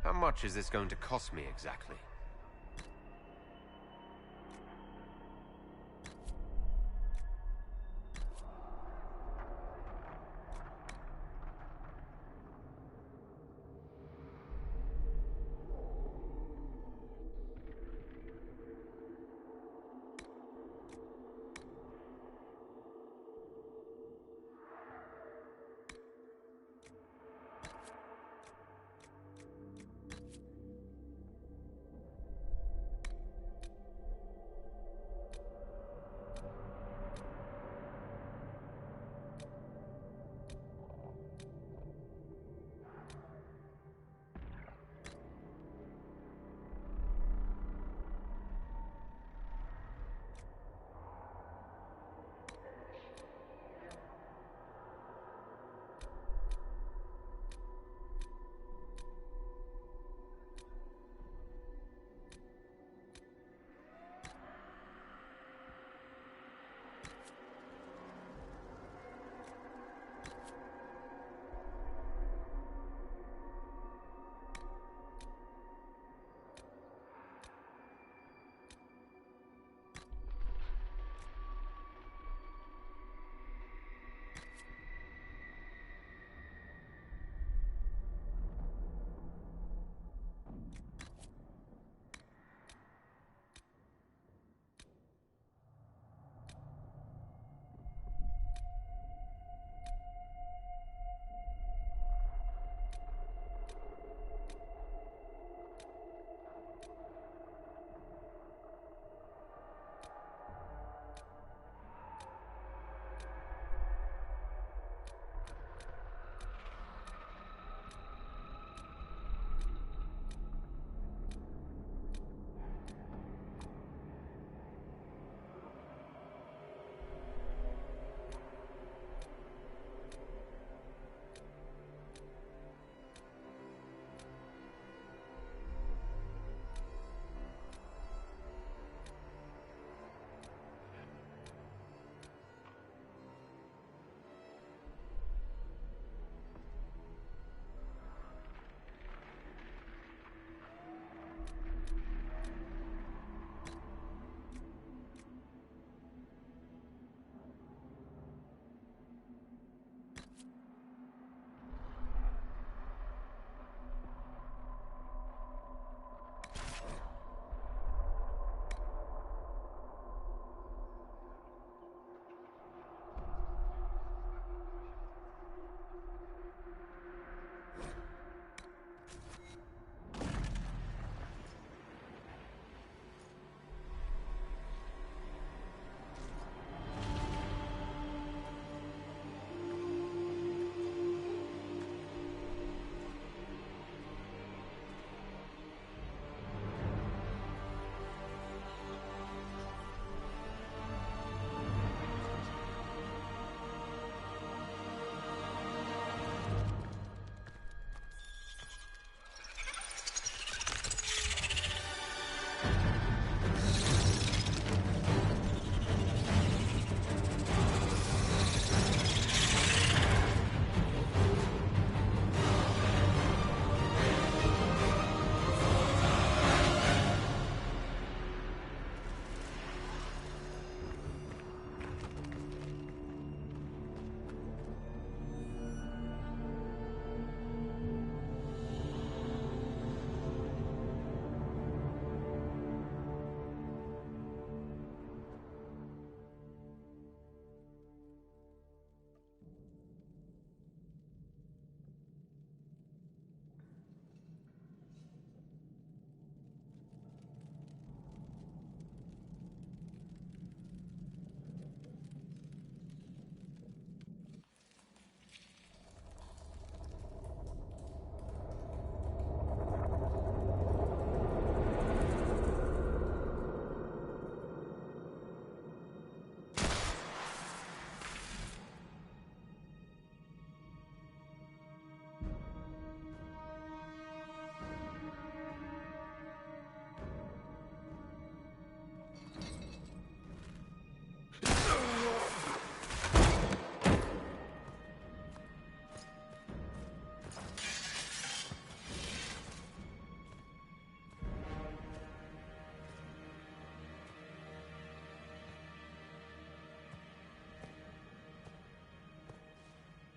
How much is this going to cost me exactly?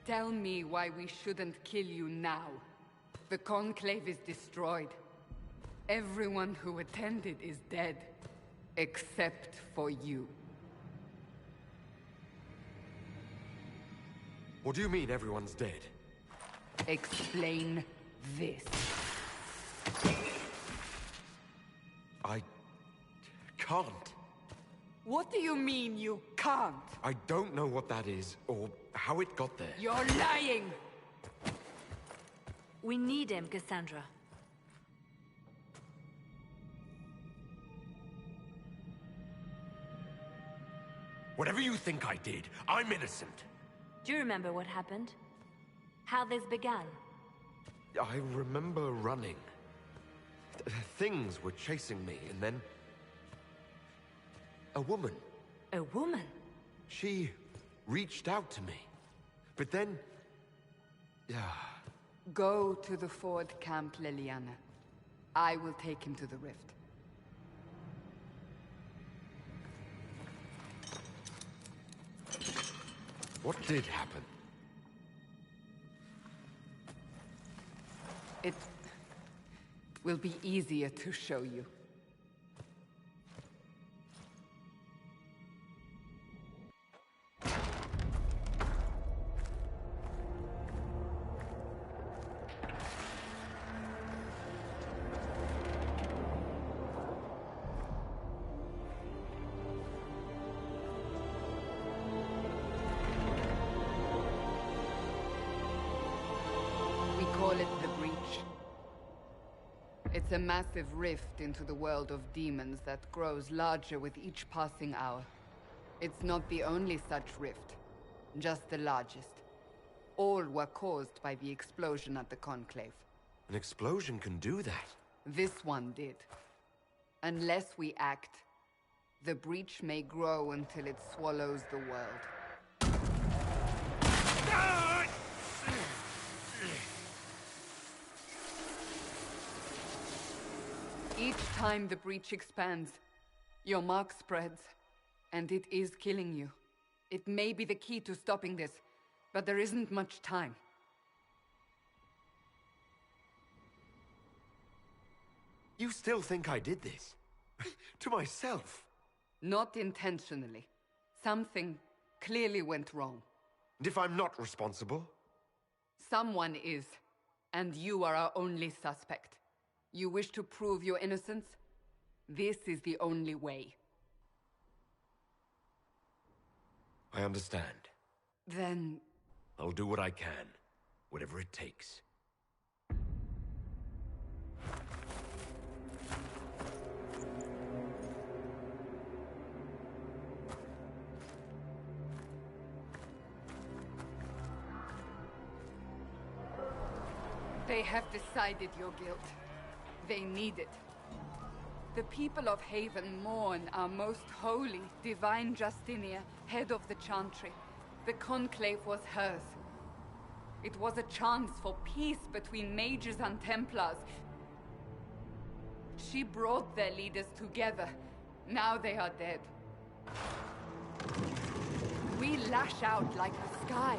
Tell me why we shouldn't kill you now. The Conclave is destroyed. Everyone who attended is dead. Except for you. What do you mean everyone's dead? Explain this. I can't. What do you mean you can't? I don't know what that is, or how it got there. You're lying! We need him, Cassandra. Whatever you think I did, I'm innocent. Do you remember what happened? How this began? I remember running. Things were chasing me, and then... a woman. A woman? She reached out to me. But then... Go to the Ford camp, Leliana. I will take him to the rift. What did happen? It will be easier to show you. Call it the Breach. It's a massive rift into the world of demons that grows larger with each passing hour. It's not the only such rift, just the largest. All were caused by the explosion at the Conclave. An explosion can do that? This one did. Unless we act, the Breach may grow until it swallows the world. Each time the Breach expands, your mark spreads, and it is killing you. It may be the key to stopping this, but there isn't much time. You still think I did this? To myself? Not intentionally. Something clearly went wrong. And if I'm not responsible? Someone is, and you are our only suspect. You wish to prove your innocence? This is the only way. I understand. Then... I'll do what I can. Whatever it takes. They have decided your guilt. They need it. The people of Haven mourn our most holy, divine Justinia, head of the Chantry. The Conclave was hers. It was a chance for peace between mages and Templars. She brought their leaders together. Now they are dead. We lash out like the sky,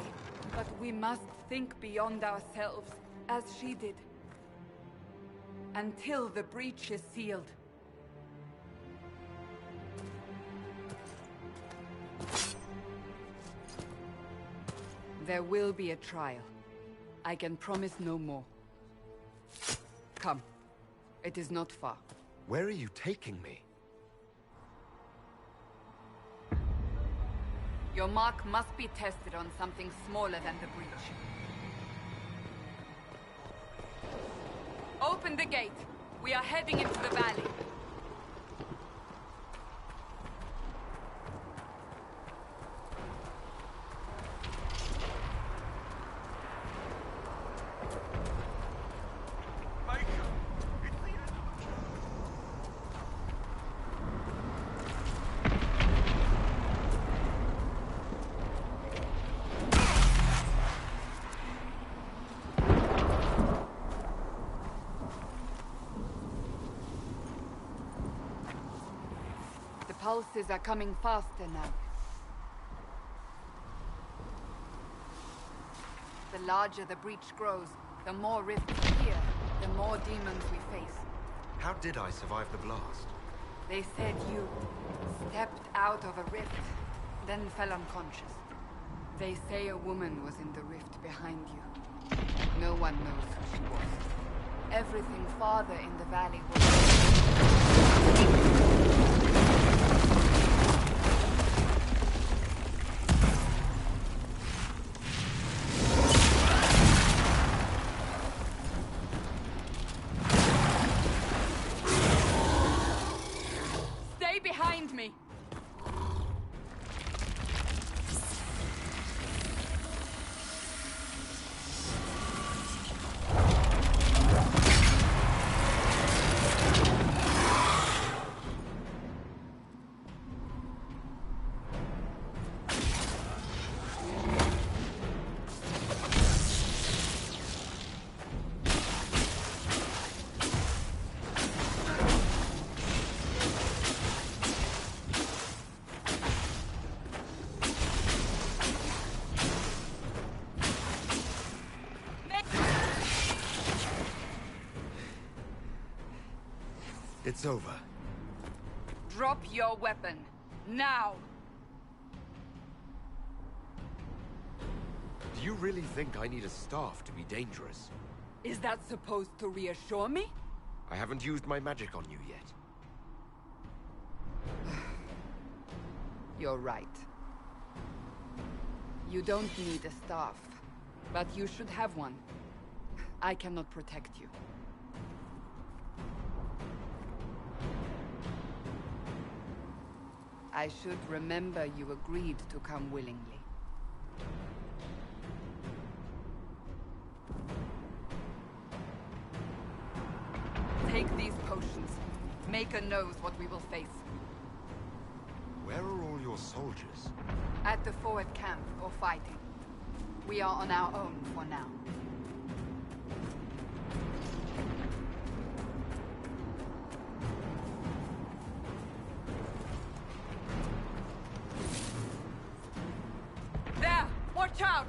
but we must think beyond ourselves, as she did. Until the breach is sealed. There will be a trial. I can promise no more. Come. It is not far. Where are you taking me? Your mark must be tested on something smaller than the breach. Open the gate. We are heading into the valley. Pulses are coming faster now. The larger the breach grows, the more rifts appear, the more demons we face. How did I survive the blast? They said you stepped out of a rift, then fell unconscious. They say a woman was in the rift behind you. No one knows who she was. Everything farther in the valley was... behind me! It's over. Drop your weapon. Now! Do you really think I need a staff to be dangerous? Is that supposed to reassure me? I haven't used my magic on you yet. You're right. You don't need a staff, but you should have one. I cannot protect you. I should remember you agreed to come willingly. Take these potions. Maker knows what we will face. Where are all your soldiers? At the forward camp, or fighting. We are on our own for now. There! Watch out!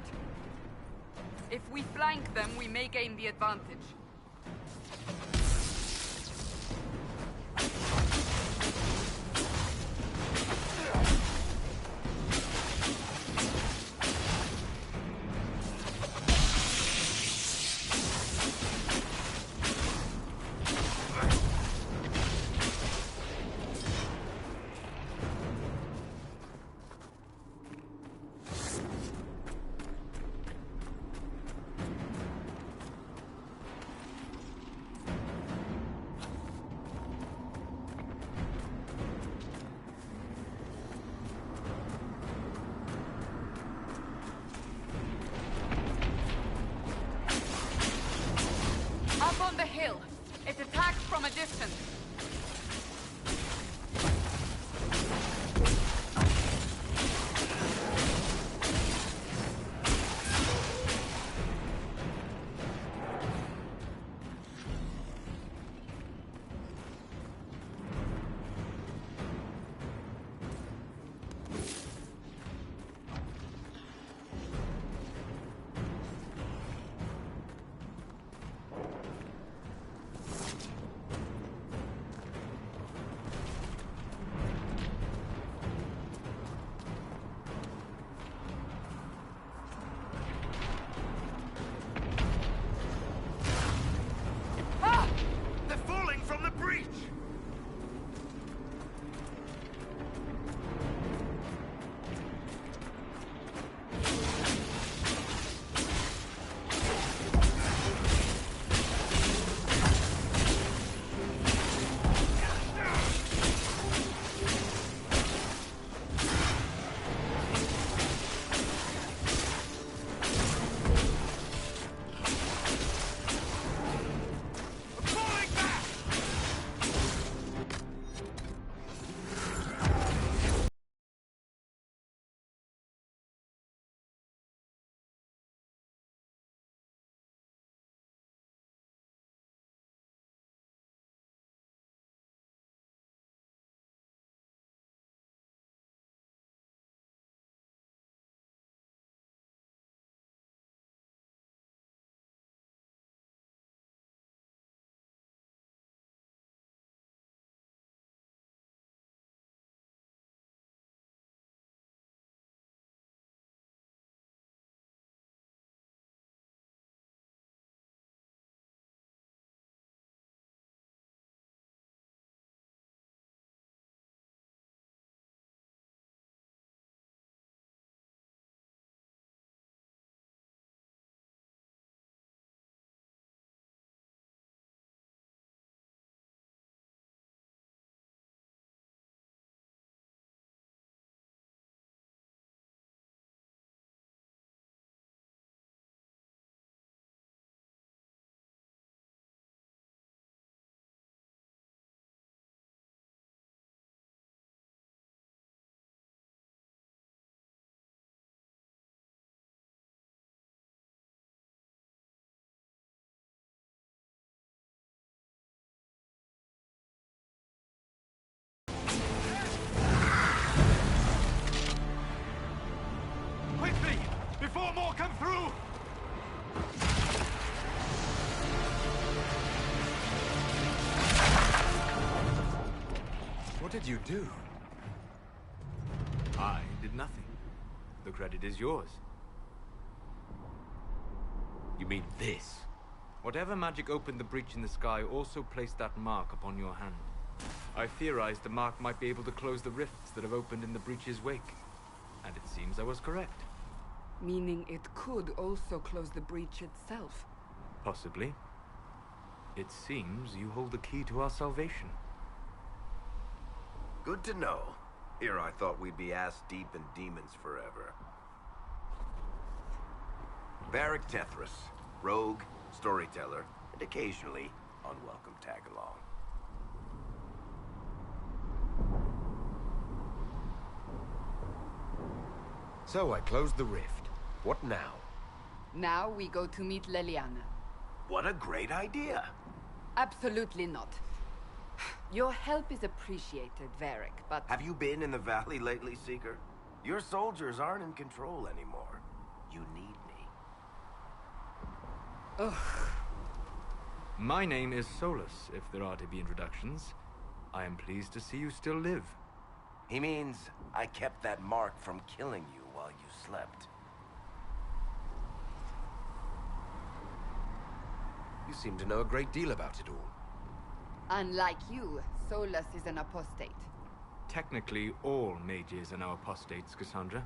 If we flank them, we may gain the advantage. Up on the hill. It attacks from a distance. did you do? I did nothing. The credit is yours. You mean this? Whatever magic opened the breach in the sky also placed that mark upon your hand. I theorized the mark might be able to close the rifts that have opened in the breach's wake. And it seems I was correct. Meaning it could also close the breach itself. Possibly. It seems you hold the key to our salvation. Good to know. Here I thought we'd be ass-deep in demons forever. Varric Tethras, rogue, storyteller, and occasionally unwelcome tag-along. So I closed the rift. What now? Now we go to meet Leliana. What a great idea! Absolutely not. Your help is appreciated, Varric, but... Have you been in the valley lately, Seeker? Your soldiers aren't in control anymore. You need me. Ugh. My name is Solus, if there are to be introductions. I am pleased to see you still live. He means I kept that mark from killing you while you slept. You seem to know a great deal about it all. Unlike you, Solus is an apostate. Technically, all mages are now apostates, Cassandra.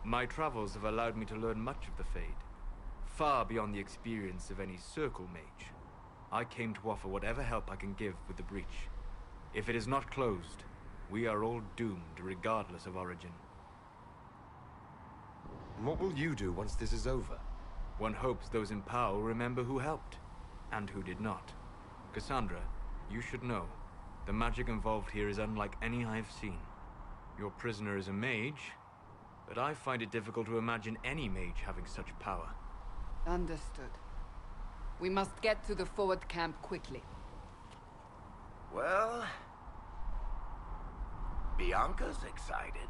My travels have allowed me to learn much of the Fade, far beyond the experience of any circle mage. I came to offer whatever help I can give with the breach. If it is not closed, we are all doomed regardless of origin. And what will you do once this is over? One hopes those in power will remember who helped, and who did not. Cassandra, you should know, the magic involved here is unlike any I've seen. Your prisoner is a mage, but I find it difficult to imagine any mage having such power. Understood. We must get to the forward camp quickly. Well... Bianca's excited.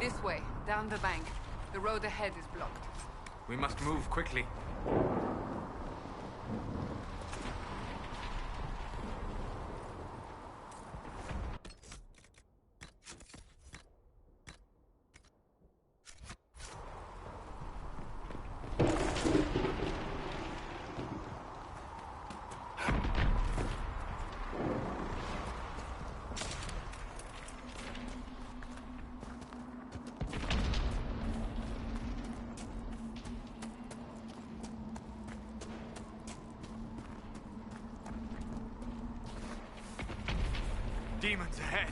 This way, down the bank. The road ahead is blocked. We must move quickly. Demons ahead!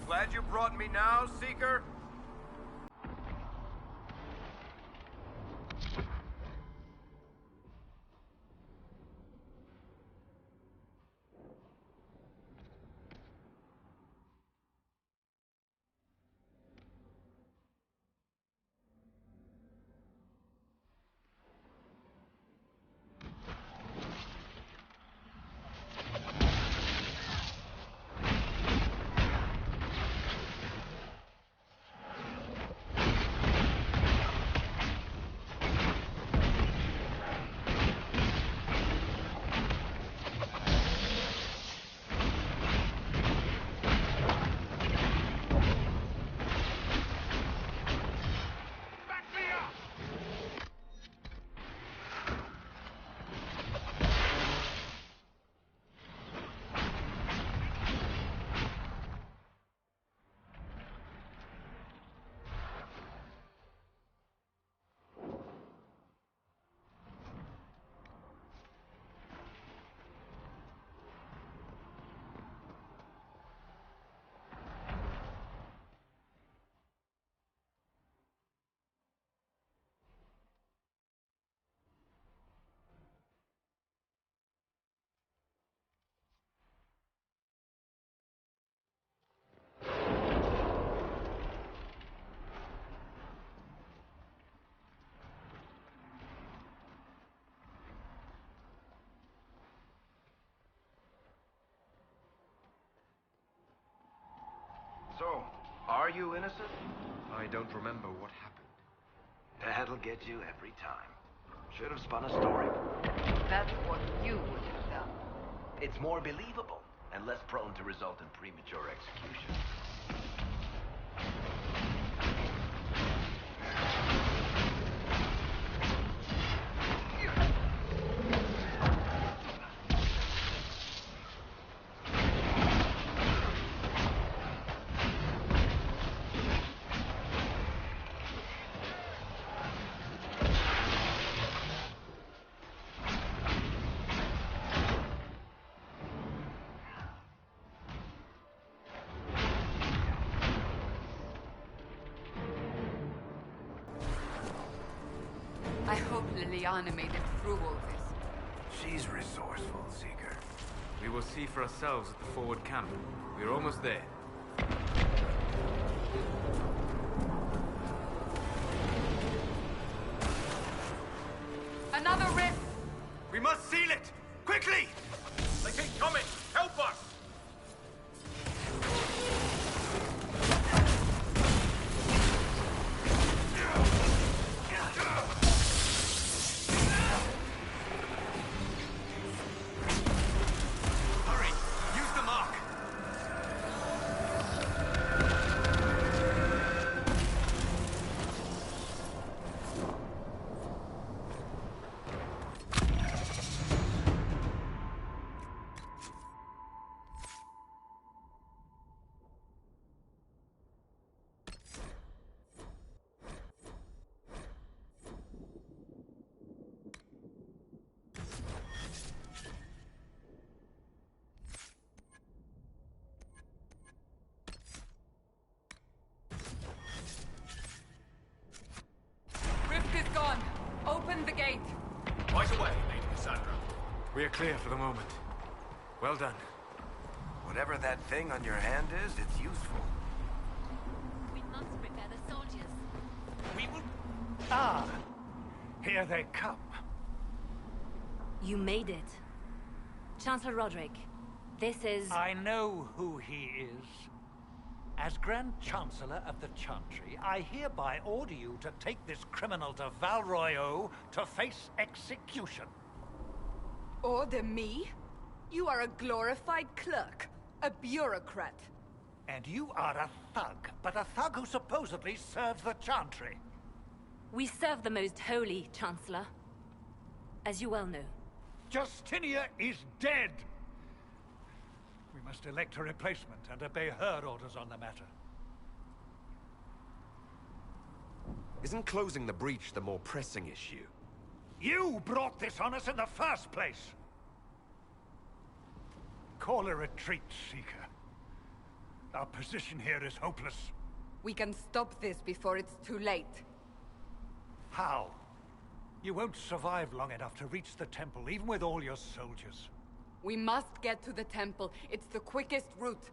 Glad you brought me now, Seeker? So, are you innocent? I don't remember what happened. That'll get you every time. Should have spun a story. That's what you would have done. It's more believable and less prone to result in premature execution. I hope Liliana made it through all this. She's resourceful, Seeker. We will see for ourselves at the forward camp. We're almost there. Another rift! We must seal it! Quickly! They keep coming! Help us! Hurry! Use the mark! Rift is gone. Open the gate. Right away, Lady Cassandra. We are clear for the moment. Well done. Whatever that thing on your hand is, it's useful. We must prepare the soldiers. We will... Ah! Here they come. You made it. Chancellor Roderick, this is... I know who he is. As Grand Chancellor of the Chantry, I hereby order you to take this criminal to Val Royeaux to face execution. Order me? You are a glorified clerk. A bureaucrat. And you are a thug, but a thug who supposedly serves the Chantry. We serve the most holy, Chancellor. As you well know. Justinia is dead! We must elect a replacement and obey her orders on the matter. Isn't closing the breach the more pressing issue? You brought this on us in the first place! Call a retreat, Seeker. Our position here is hopeless. We can stop this before it's too late. How? You won't survive long enough to reach the temple, even with all your soldiers. We must get to the temple. It's the quickest route.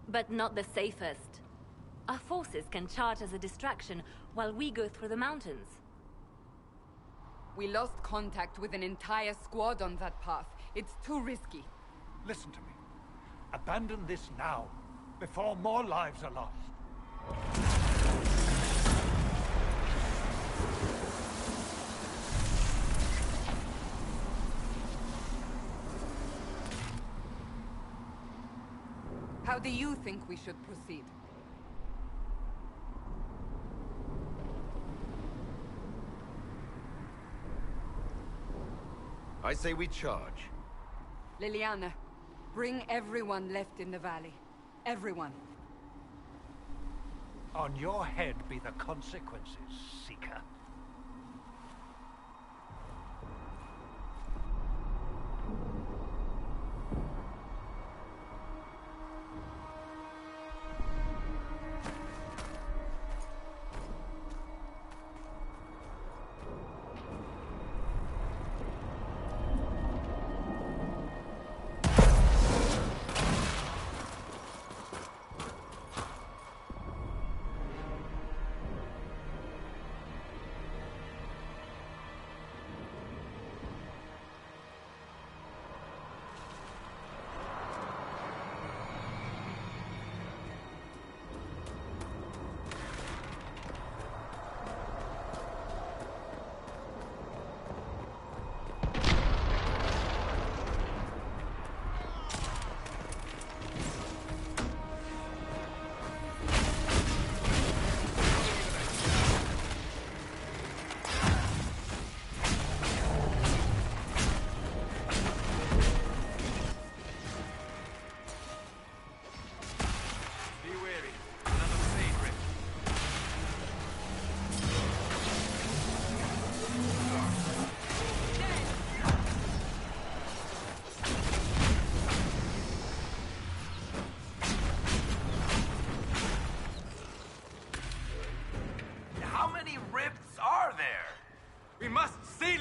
But not the safest. Our forces can charge as a distraction while we go through the mountains. We lost contact with an entire squad on that path. It's too risky. Listen to me. Abandon this now, before more lives are lost. How do you think we should proceed? I say we charge. Liliana, bring everyone left in the valley. Everyone. On your head be the consequences, Seeker.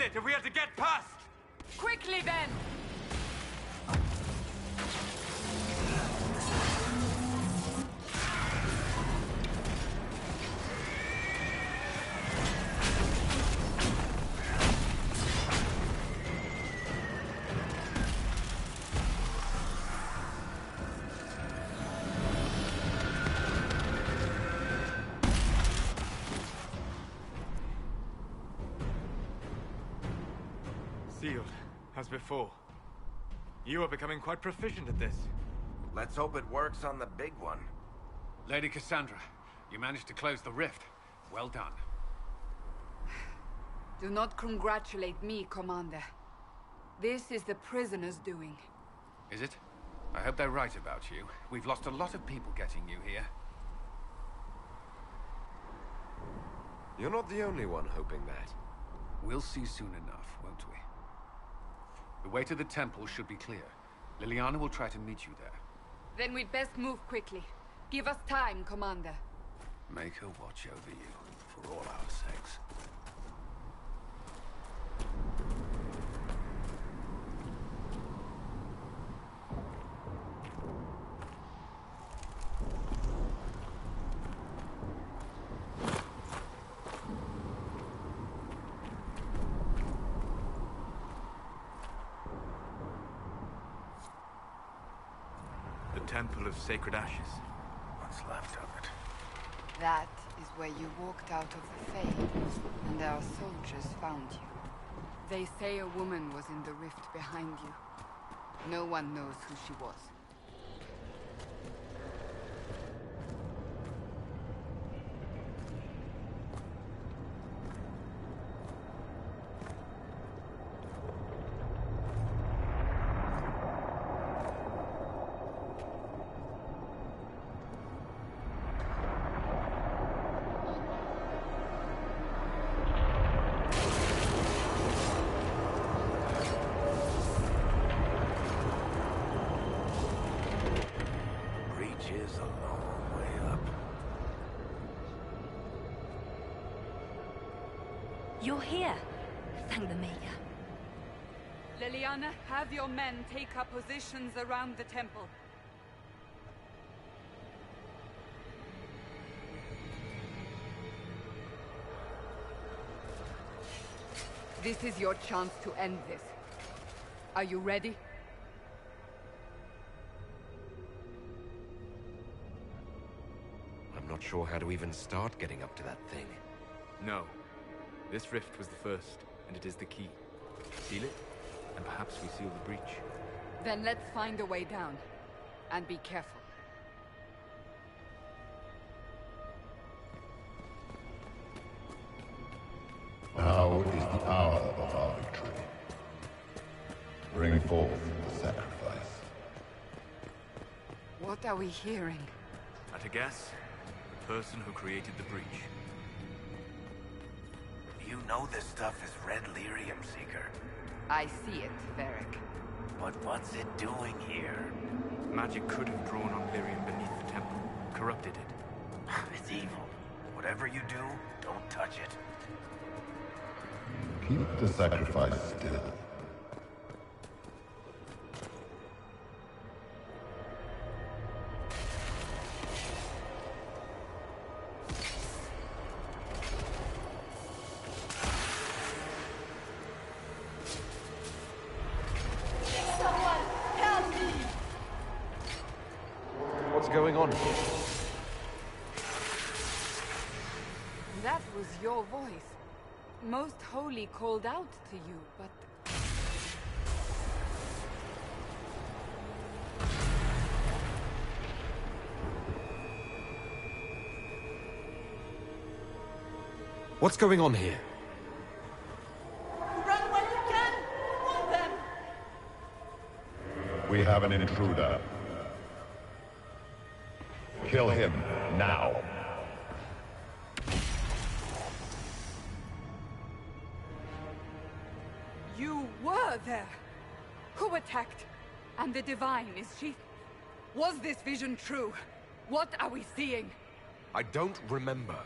it if we had to get past! Quickly then! Sealed, as before. You are becoming quite proficient at this. Let's hope it works on the big one. Lady Cassandra, you managed to close the rift. Well done. Do not congratulate me, Commander. This is the prisoners' doing. Is it? I hope they're right about you. We've lost a lot of people getting you here. You're not the only one hoping that. We'll see soon enough, won't we? The way to the temple should be clear. Liliana will try to meet you there. Then we'd best move quickly. Give us time, Commander. Make her watch over you, for all our sakes. Temple of Sacred Ashes. What's left of it? That is where you walked out of the Fade, and our soldiers found you. They say a woman was in the rift behind you. No one knows who she was. Is a long way up. You're here. Thank the Maker. Liliana, have your men take up positions around the temple. This is your chance to end this. Are you ready? I'm not sure how to even start getting up to that thing. No. This rift was the first, and it is the key. Seal it, and perhaps we seal the breach. Then let's find a way down. And be careful. Now is the hour of our victory. Bring forth the sacrifice. What are we hearing? At a guess, the person who created the breach. You know this stuff is red lyrium, Seeker. I see it, Varric. But what's it doing here? Magic could have drawn on lyrium beneath the temple, corrupted it. It's evil. Whatever you do, don't touch it. Keep the sacrifice still. What's going on here? That was your voice. Most Holy called out to you, but... What's going on here? Run when you can! Want them! We have an intruder. Kill him now. You were there! Who attacked? And the Divine, is she... Was this vision true? What are we seeing? I don't remember.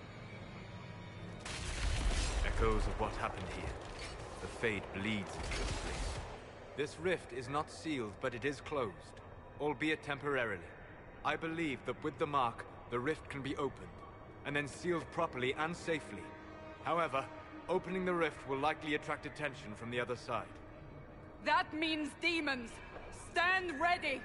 Echoes of what happened here. The Fade bleeds into this place. This rift is not sealed, but it is closed, albeit temporarily. I believe that with the mark, the rift can be opened, and then sealed properly and safely. However, opening the rift will likely attract attention from the other side. That means demons! Stand ready!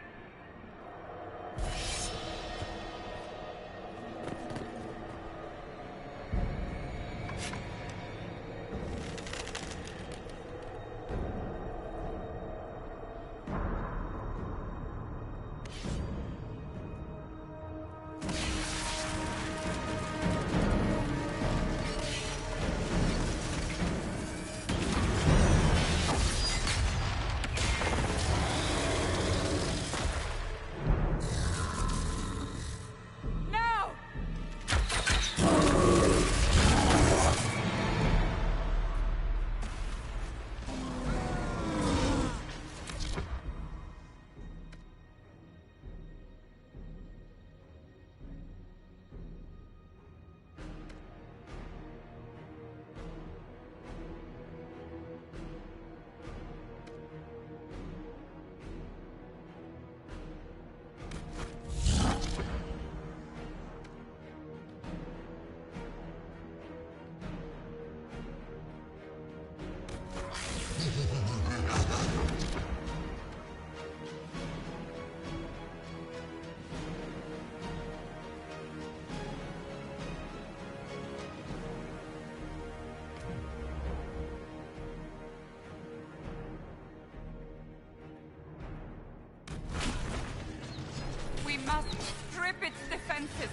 We must strip its defenses,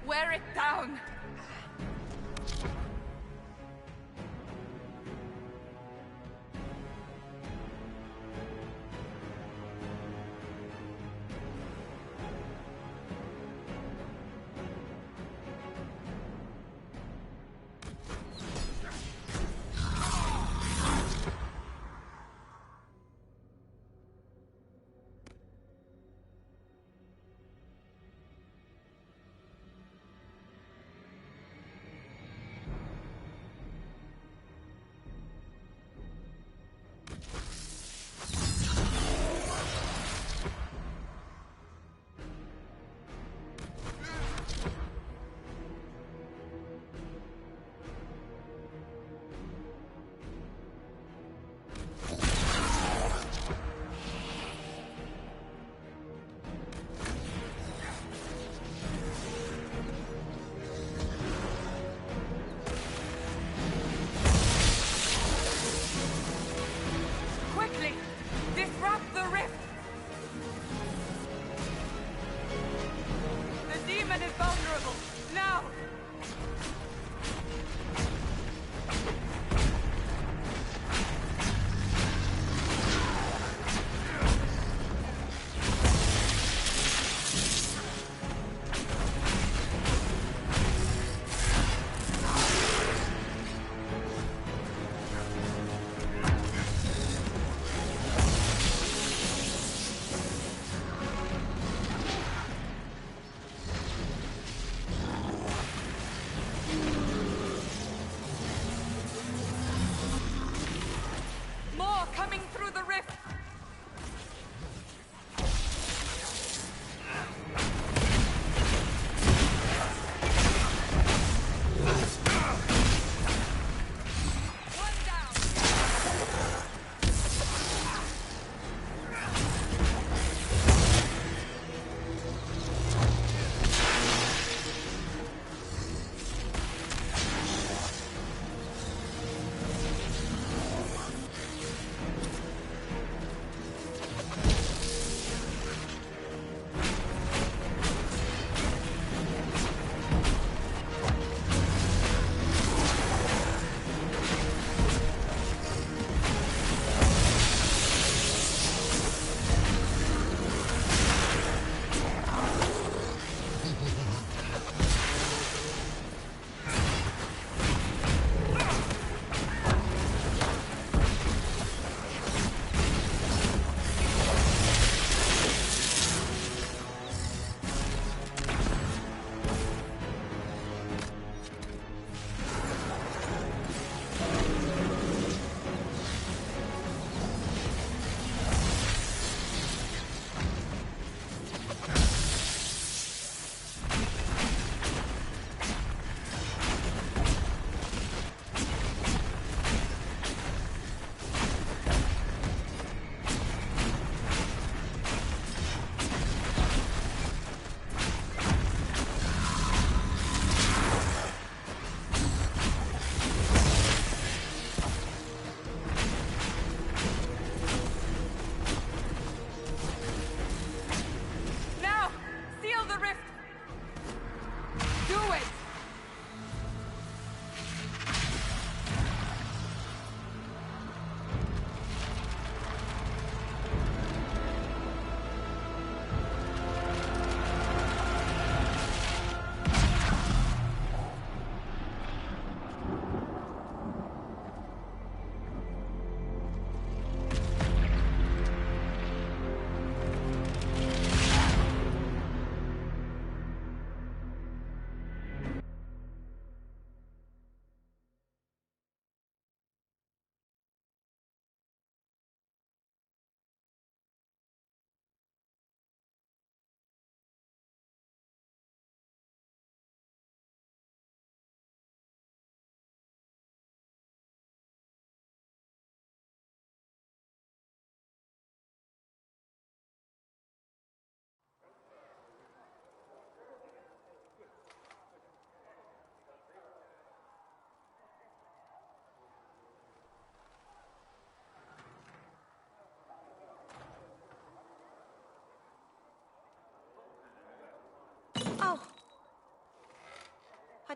wear it down.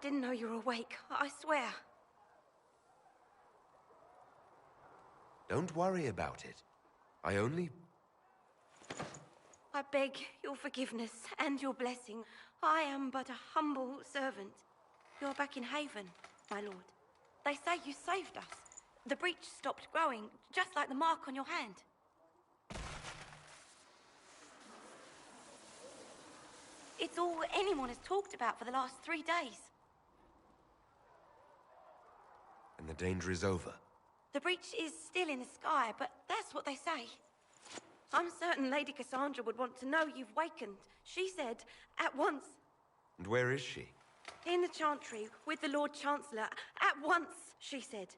didn't know you were awake, I swear. Don't worry about it. I only... I beg your forgiveness and your blessing. I am but a humble servant. You're back in Haven, my lord. They say you saved us. The breach stopped growing, just like the mark on your hand. It's all anyone has talked about for the last 3 days. And the danger is over. The breach is still in the sky, but that's what they say. I'm certain Lady Cassandra would want to know you've wakened. She said, at once. And where is she? In the Chantry, with the Lord Chancellor. At once, she said.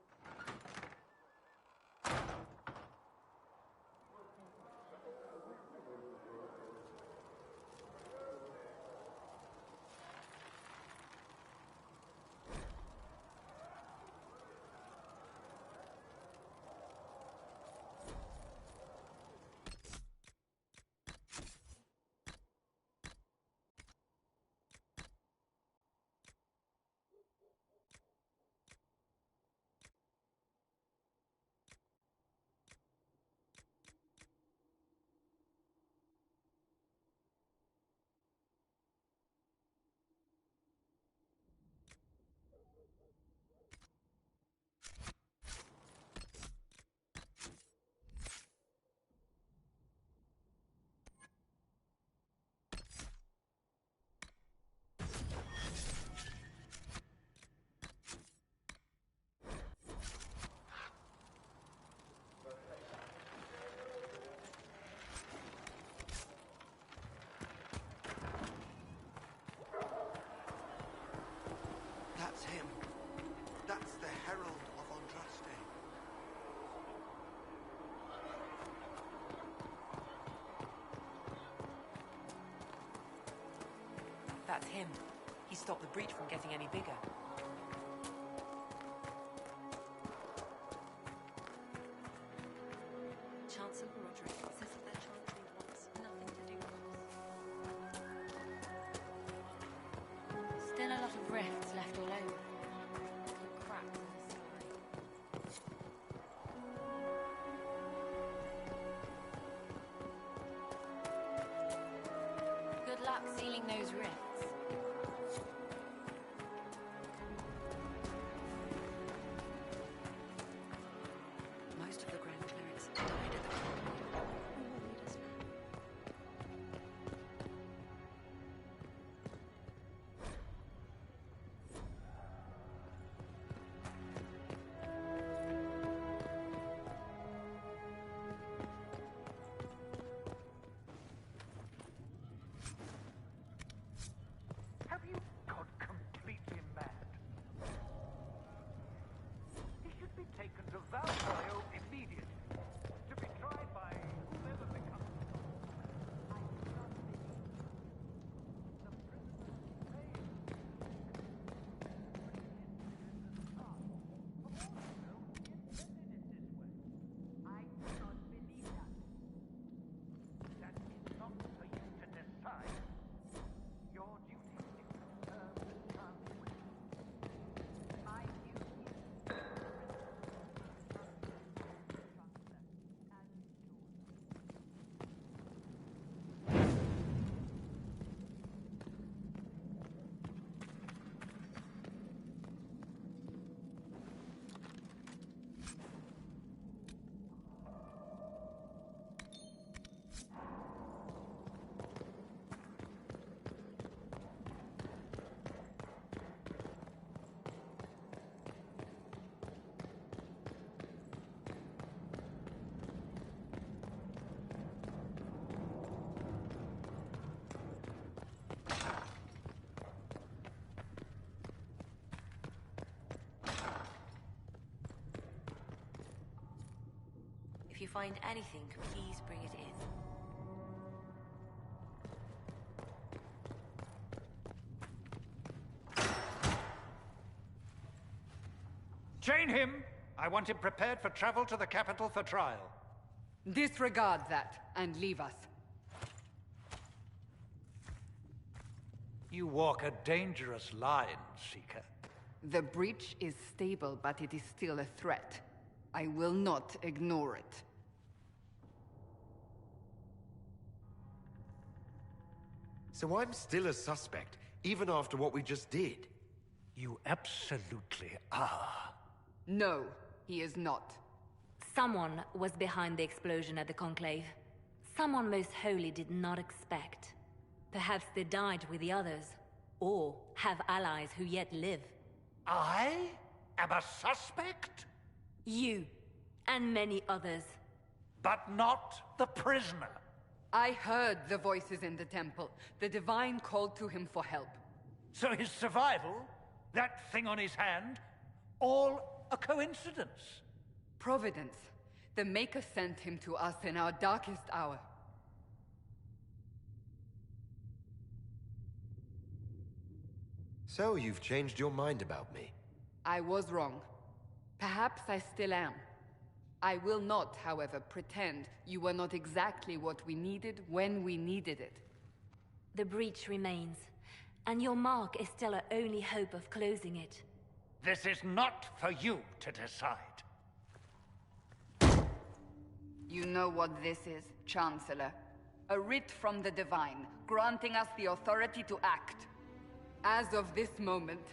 That's him. That's the Herald of Andraste. That's him. He stopped the breach from getting any bigger. Chancellor Roderick says that their Chantry wants nothing to do with us. Still a lot of rifts left all over. Little cracks in the sky. Good luck sealing those rifts. Most of the Grand Clerics died at the Colony. Who will lead us now? Have you gone completely mad? He should be taken to Valroyo immediately, to be tried by whoever becomes. I do not believe the prisoner's claim. I do not believe that. That is not for you to decide. Your duty is to serve the Chancellor. My duty If you find anything, please bring it in. Chain him! I want him prepared for travel to the capital for trial. Disregard that and leave us. You walk a dangerous line, Seeker. The breach is stable, but it is still a threat. I will not ignore it. So I'm still a suspect, even after what we just did? You absolutely are. No, he is not. Someone was behind the explosion at the Conclave. Someone Most Holy did not expect. Perhaps they died with the others, or have allies who yet live. I am a suspect? You, and many others. But not the prisoner. I heard the voices in the temple. The Divine called to him for help. So his survival, that thing on his hand, all a coincidence? Providence. The Maker sent him to us in our darkest hour. So you've changed your mind about me? I was wrong. Perhaps I still am. I will not, however, pretend you were not exactly what we needed when we needed it. The breach remains, and your mark is still our only hope of closing it. This is not for you to decide. You know what this is, Chancellor. A writ from the Divine, granting us the authority to act. As of this moment,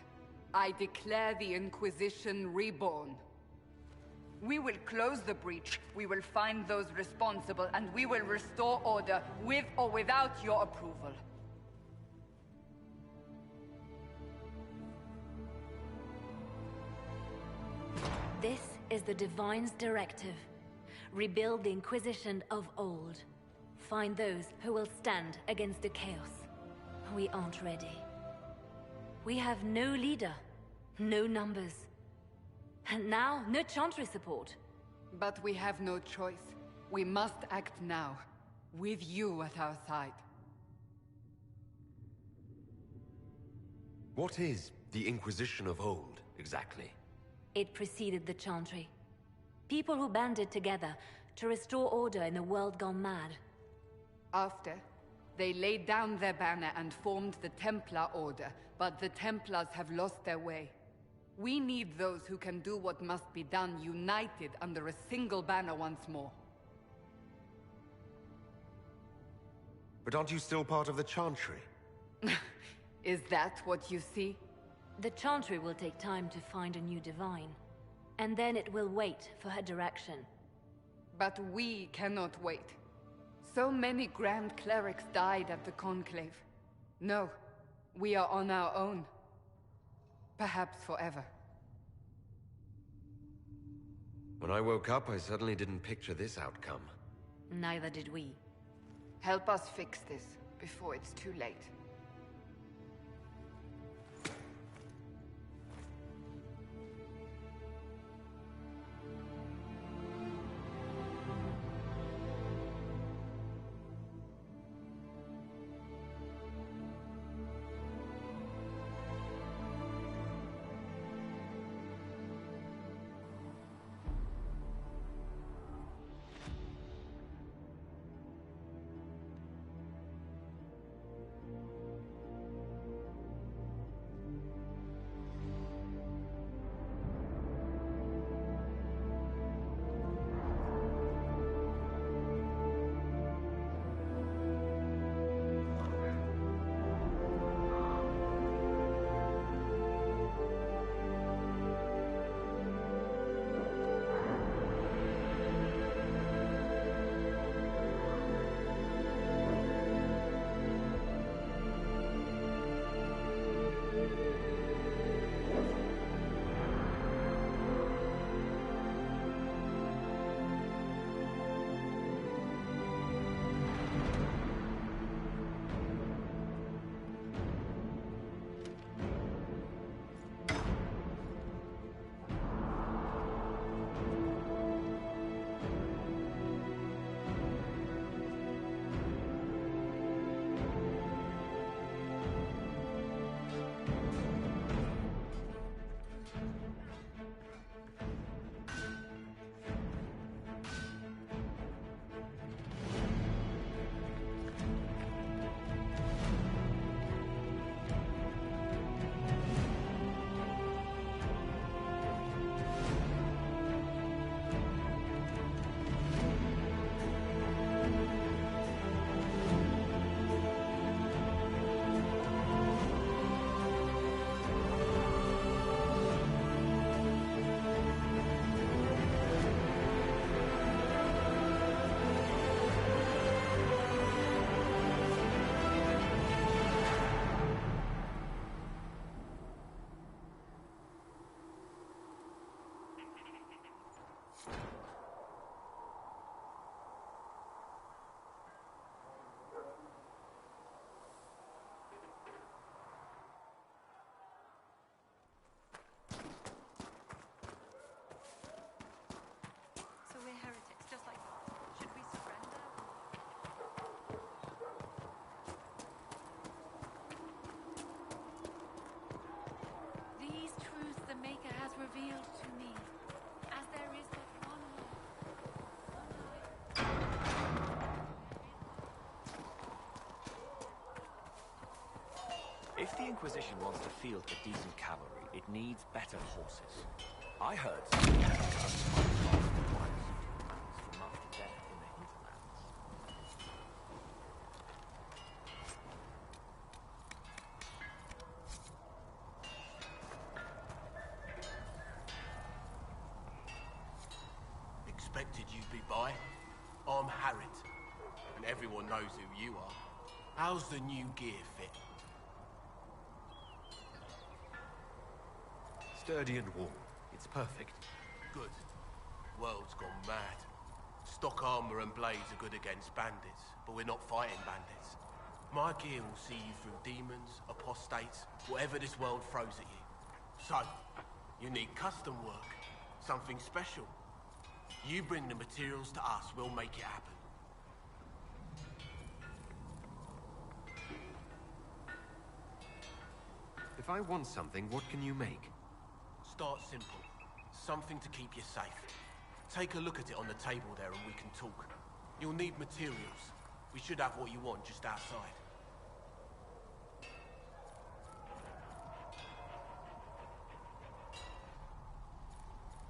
I declare the Inquisition reborn. We will close the breach, we will find those responsible, and we will restore order with or without your approval. This is the Divine's directive. Rebuild the Inquisition of old. Find those who will stand against the chaos. We aren't ready. We have no leader, no numbers. And now, no Chantry support. But we have no choice. We must act now, with you at our side. What is the Inquisition of old, exactly? It preceded the Chantry. People who banded together to restore order in a world gone mad. After, they laid down their banner and formed the Templar Order, but the Templars have lost their way. We need those who can do what must be done, united under a single banner once more. But aren't you still part of the Chantry? Is that what you see? The Chantry will take time to find a new Divine. And then it will wait for her direction. But we cannot wait. So many Grand Clerics died at the Conclave. No, we are on our own. Perhaps forever. When I woke up, I suddenly didn't picture this outcome. Neither did we. Help us fix this, before it's too late. If the Inquisition wants to field a decent cavalry, it needs better horses. I heard some after death in the hinterlands. Expected you'd be by. I'm Harriet, and everyone knows who you are. How's the new gear fit? Sturdy and warm. It's perfect. Good. World's gone mad. Stock armor and blades are good against bandits, but we're not fighting bandits. My gear will see you through demons, apostates, whatever this world throws at you. So, you need custom work, something special. You bring the materials to us, we'll make it happen. If I want something, what can you make? Start simple. Something to keep you safe. Take a look at it on the table there and we can talk. You'll need materials. We should have what you want just outside.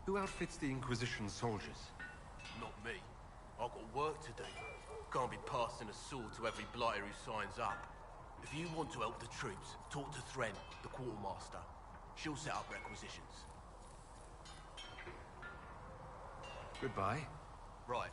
Who outfits the Inquisition soldiers? Not me. I've got work to do. Can't be passing a sword to every blighter who signs up. If you want to help the troops, talk to Thren, the quartermaster. She'll set up requisitions. Goodbye. Right.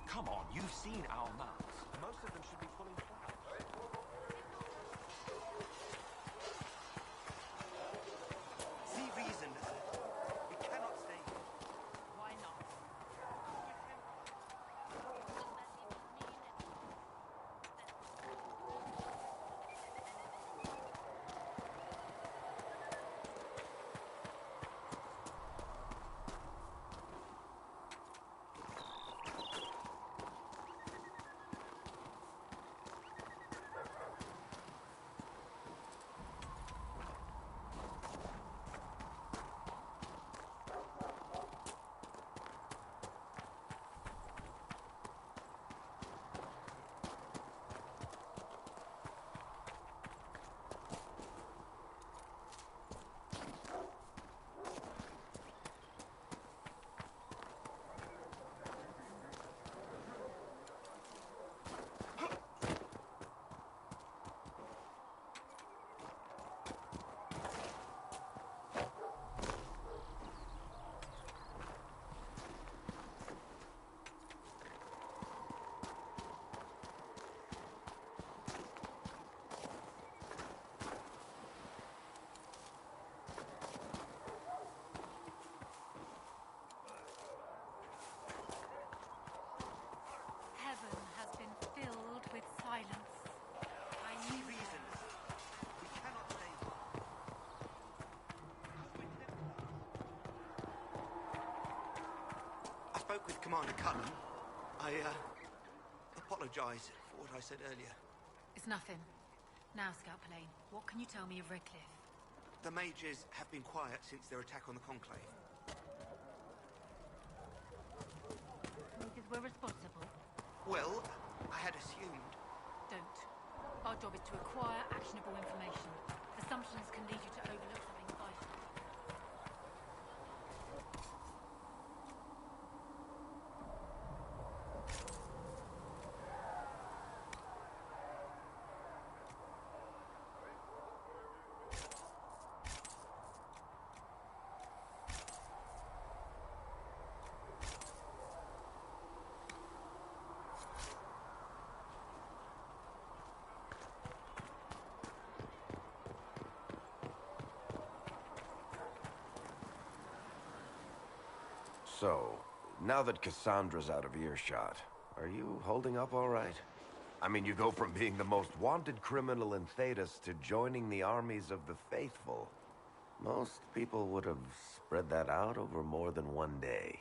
Come on, you've seen our maps. Most of them should be fully flat. See reason, we cannot stay here. Why not? spoke with Commander Cullen. I, apologize for what I said earlier. It's nothing. Now, Scout Pallane, what can you tell me of Redcliffe? The mages have been quiet since their attack on the Conclave. Mages were responsible? Well, I had assumed. Don't. Our job is to acquire actionable information. Assumptions can lead you to overlook something vital. So, now that Cassandra's out of earshot, are you holding up all right? I mean, you go from being the most wanted criminal in Thedas to joining the armies of the faithful. Most people would have spread that out over more than one day.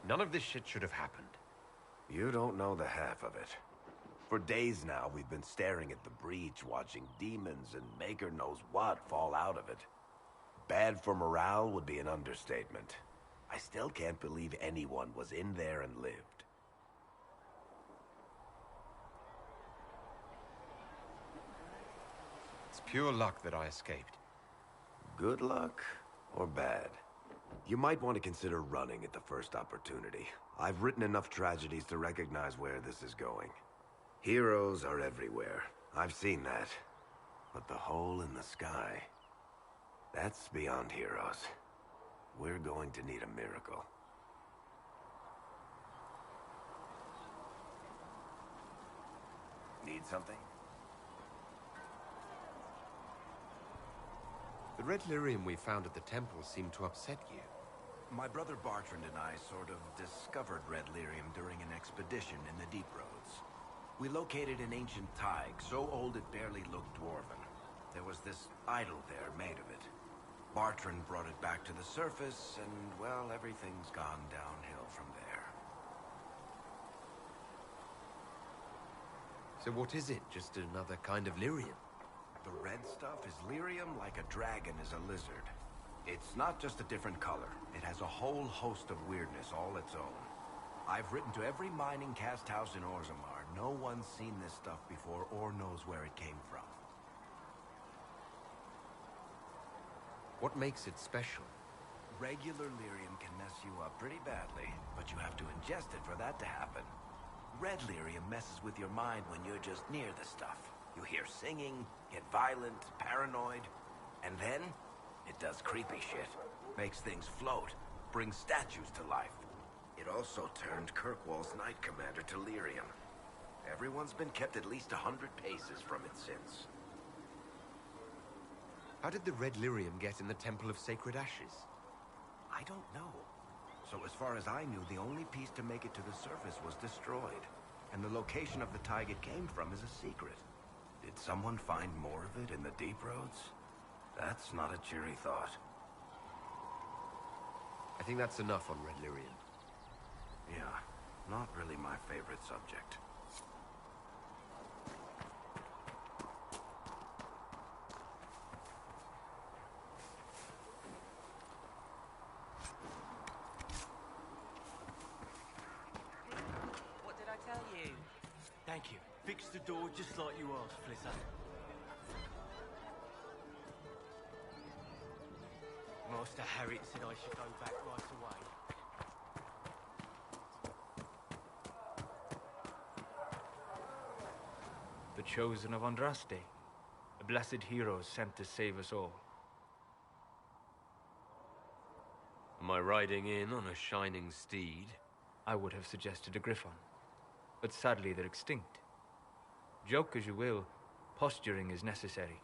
None of this shit should have happened. You don't know the half of it. For days now, we've been staring at the breach, watching demons and maker knows what fall out of it. Bad for morale would be an understatement. I still can't believe anyone was in there and lived. It's pure luck that I escaped. Good luck or bad? You might want to consider running at the first opportunity. I've written enough tragedies to recognize where this is going. Heroes are everywhere. I've seen that. But the hole in the sky, that's beyond heroes. We're going to need a miracle. Need something? The red lyrium we found at the temple seemed to upset you. My brother Bartrand and I sort of discovered red lyrium during an expedition in the Deep Roads. We located an ancient thaig, so old it barely looked dwarven. There was this idol there made of it. Bartrand brought it back to the surface, and, well, everything's gone downhill from there. So what is it? Just another kind of lyrium? The red stuff is lyrium like a dragon is a lizard. It's not just a different color. It has a whole host of weirdness all its own. I've written to every mining cast house in Orzammar. No one's seen this stuff before or knows where it came from. What makes it special? Regular lyrium can mess you up pretty badly, but you have to ingest it for that to happen. Red lyrium messes with your mind when you're just near the stuff. You hear singing, get violent, paranoid, and then it does creepy shit. Makes things float, brings statues to life. It also turned Kirkwall's Knight Commander to lyrium. Everyone's been kept at least 100 paces from it since. How did the red lyrium get in the Temple of Sacred Ashes? I don't know. So as far as I knew, the only piece to make it to the surface was destroyed. And the location of the thaig it came from is a secret. Did someone find more of it in the Deep Roads? That's not a cheery thought. I think that's enough on red lyrium. Yeah, not really my favorite subject. What did I tell you? Thank you. Fix the door just like you asked, Flitter. Master Harriet said I should go back right away. The chosen of Andraste, a blessed hero sent to save us all. Am I riding in on a shining steed? I would have suggested a griffon, but sadly they're extinct. Joke as you will, posturing is necessary.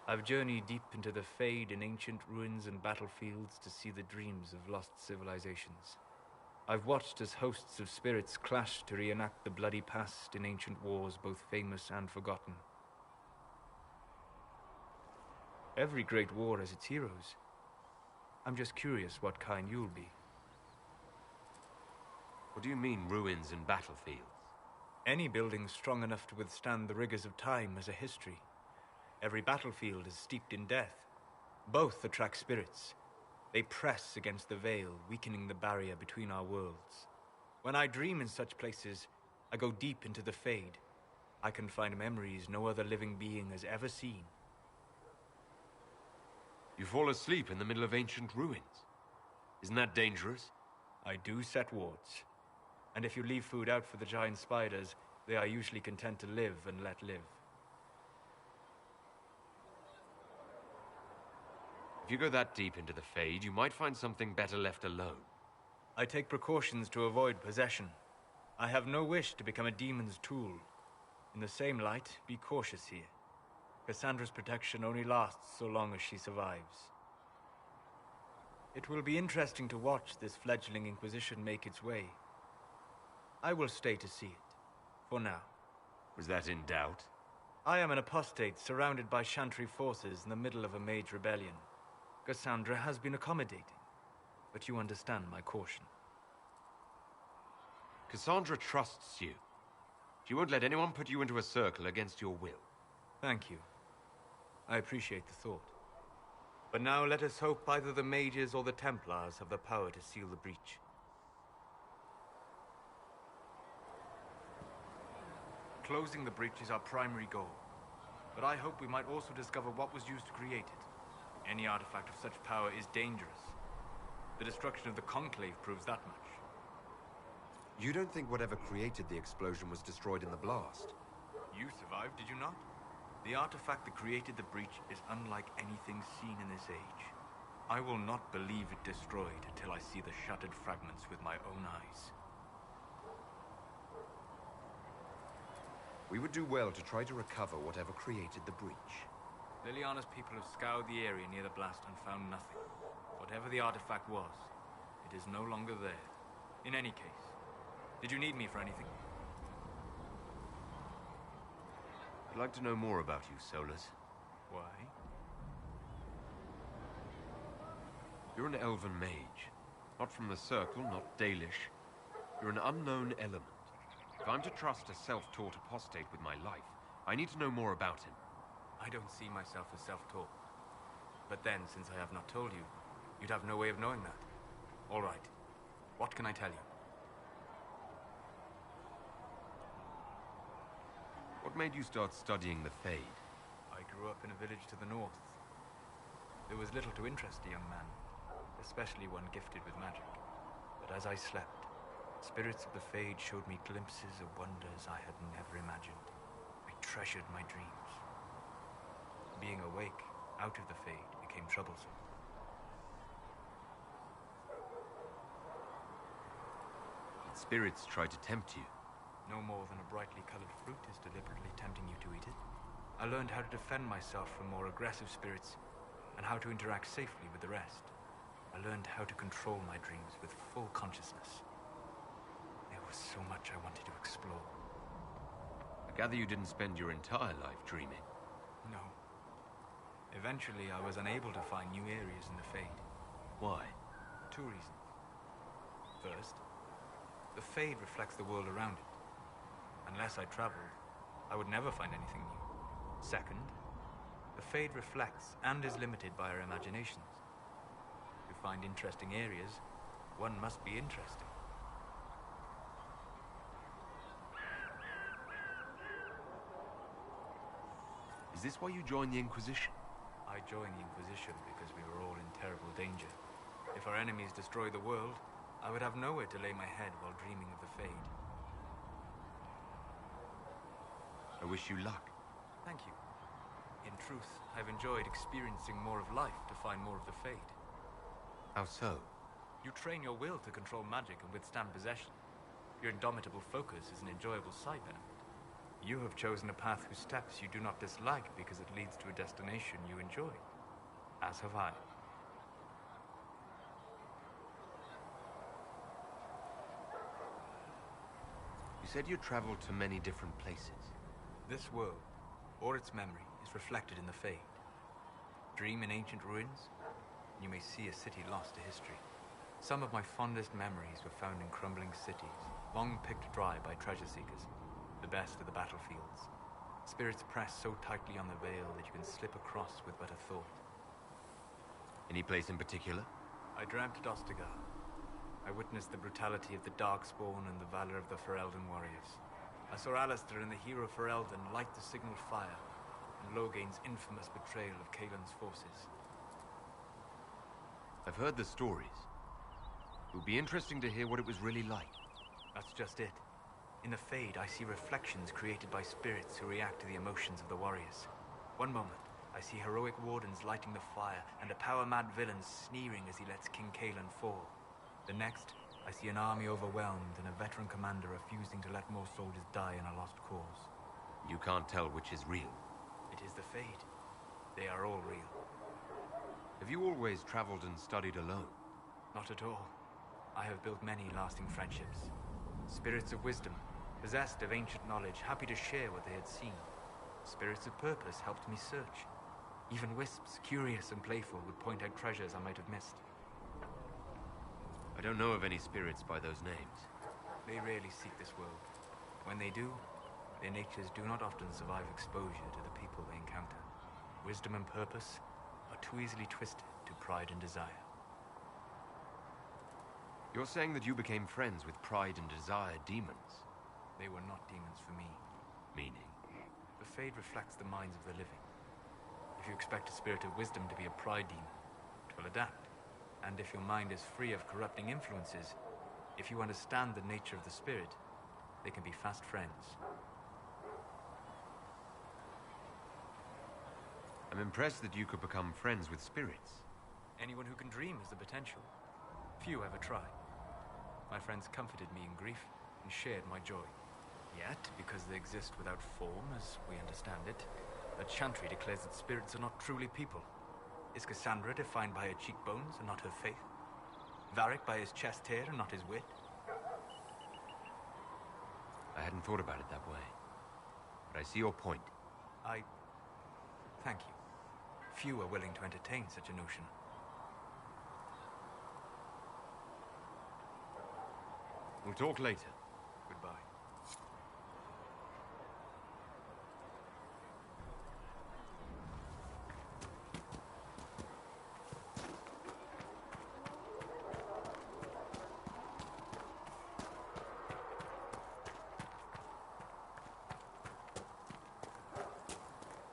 I've journeyed deep into the Fade in ancient ruins and battlefields to see the dreams of lost civilizations. I've watched as hosts of spirits clash to reenact the bloody past in ancient wars, both famous and forgotten. Every great war has its heroes. I'm just curious what kind you'll be. What do you mean, ruins and battlefields? Any building strong enough to withstand the rigors of time has a history. Every battlefield is steeped in death. Both attract spirits. They press against the veil, weakening the barrier between our worlds. When I dream in such places, I go deep into the Fade. I can find memories no other living being has ever seen. You fall asleep in the middle of ancient ruins. Isn't that dangerous? I do set wards. And if you leave food out for the giant spiders, they are usually content to live and let live. If you go that deep into the Fade, you might find something better left alone. I take precautions to avoid possession. I have no wish to become a demon's tool. In the same light, be cautious here. Cassandra's protection only lasts so long as she survives. It will be interesting to watch this fledgling Inquisition make its way. I will stay to see it, for now. Was that in doubt? I am an apostate surrounded by Chantry forces in the middle of a mage rebellion. Cassandra has been accommodating, but you understand my caution. Cassandra trusts you. She won't let anyone put you into a circle against your will. Thank you. I appreciate the thought. But now let us hope either the mages or the Templars have the power to seal the breach. Closing the breach is our primary goal. But I hope we might also discover what was used to create it. Any artifact of such power is dangerous. The destruction of the Conclave proves that much. You don't think whatever created the explosion was destroyed in the blast? You survived, did you not? The artifact that created the breach is unlike anything seen in this age. I will not believe it destroyed until I see the shattered fragments with my own eyes. We would do well to try to recover whatever created the breach. Liliana's people have scoured the area near the blast and found nothing. Whatever the artifact was, it is no longer there. In any case, did you need me for anything? I'd like to know more about you, Solus. Why? You're an elven mage. Not from the Circle, not Dalish. You're an unknown element. If I'm to trust a self-taught apostate with my life, I need to know more about him. I don't see myself as self-taught. But then, since I have not told you, you'd have no way of knowing that. All right. What can I tell you? What made you start studying the Fade? I grew up in a village to the north. There was little to interest a young man, especially one gifted with magic. But as I slept, spirits of the Fade showed me glimpses of wonders I had never imagined. I treasured my dreams. Being awake, out of the Fade, became troublesome. Spirits tried to tempt you. No more than a brightly colored fruit is deliberately tempting you to eat it. I learned how to defend myself from more aggressive spirits, and how to interact safely with the rest. I learned how to control my dreams with full consciousness. There was so much I wanted to explore. I gather you didn't spend your entire life dreaming. No. Eventually, I was unable to find new areas in the Fade. Why? 2 reasons. First, the Fade reflects the world around it. Unless I traveled, I would never find anything new. Second, the Fade reflects and is limited by our imaginations. To find interesting areas, one must be interesting. Is this why you joined the Inquisition? I joined the Inquisition because we were all in terrible danger. If our enemies destroy the world, I would have nowhere to lay my head while dreaming of the Fade. I wish you luck. Thank you. In truth, I've enjoyed experiencing more of life to find more of the Fade. How so? You train your will to control magic and withstand possession. Your indomitable focus is an enjoyable side benefit. You have chosen a path whose steps you do not dislike because it leads to a destination you enjoy. As have I. You said you traveled to many different places. This world, or its memory, is reflected in the Fade. Dream in ancient ruins, and you may see a city lost to history. Some of my fondest memories were found in crumbling cities, long picked dry by treasure seekers, the best of the battlefields. Spirits press so tightly on the veil that you can slip across with but a thought. Any place in particular? I dreamt at Ostagar. I witnessed the brutality of the Darkspawn and the valor of the Ferelden warriors. I saw Alistair and the hero Ferelden light the signal fire, and Logain's infamous betrayal of Kaelin's forces. I've heard the stories. It would be interesting to hear what it was really like. That's just it. In the Fade, I see reflections created by spirits who react to the emotions of the warriors. One moment, I see heroic wardens lighting the fire, and a power-mad villain sneering as he lets King Kaelin fall. The next, I see an army overwhelmed and a veteran commander refusing to let more soldiers die in a lost cause. You can't tell which is real. It is the Fade. They are all real. Have you always traveled and studied alone? Not at all. I have built many lasting friendships. Spirits of wisdom, possessed of ancient knowledge, happy to share what they had seen. Spirits of purpose helped me search. Even wisps, curious and playful, would point out treasures I might have missed. I don't know of any spirits by those names. They rarely seek this world. When they do, their natures do not often survive exposure to the people they encounter. Wisdom and purpose are too easily twisted to pride and desire. You're saying that you became friends with Pride and Desire demons? They were not demons for me. Meaning? The Fade reflects the minds of the living. If you expect a spirit of wisdom to be a pride demon, it will adapt. And if your mind is free of corrupting influences, if you understand the nature of the spirit, they can be fast friends. I'm impressed that you could become friends with spirits. Anyone who can dream has the potential. Few ever try. My friends comforted me in grief and shared my joy. Yet, because they exist without form, as we understand it, a chantry declares that spirits are not truly people. Is Cassandra defined by her cheekbones and not her faith? Varric by his chest hair and not his wit? I hadn't thought about it that way. But I see your point. Thank you. Few are willing to entertain such a notion. We'll talk later. Goodbye.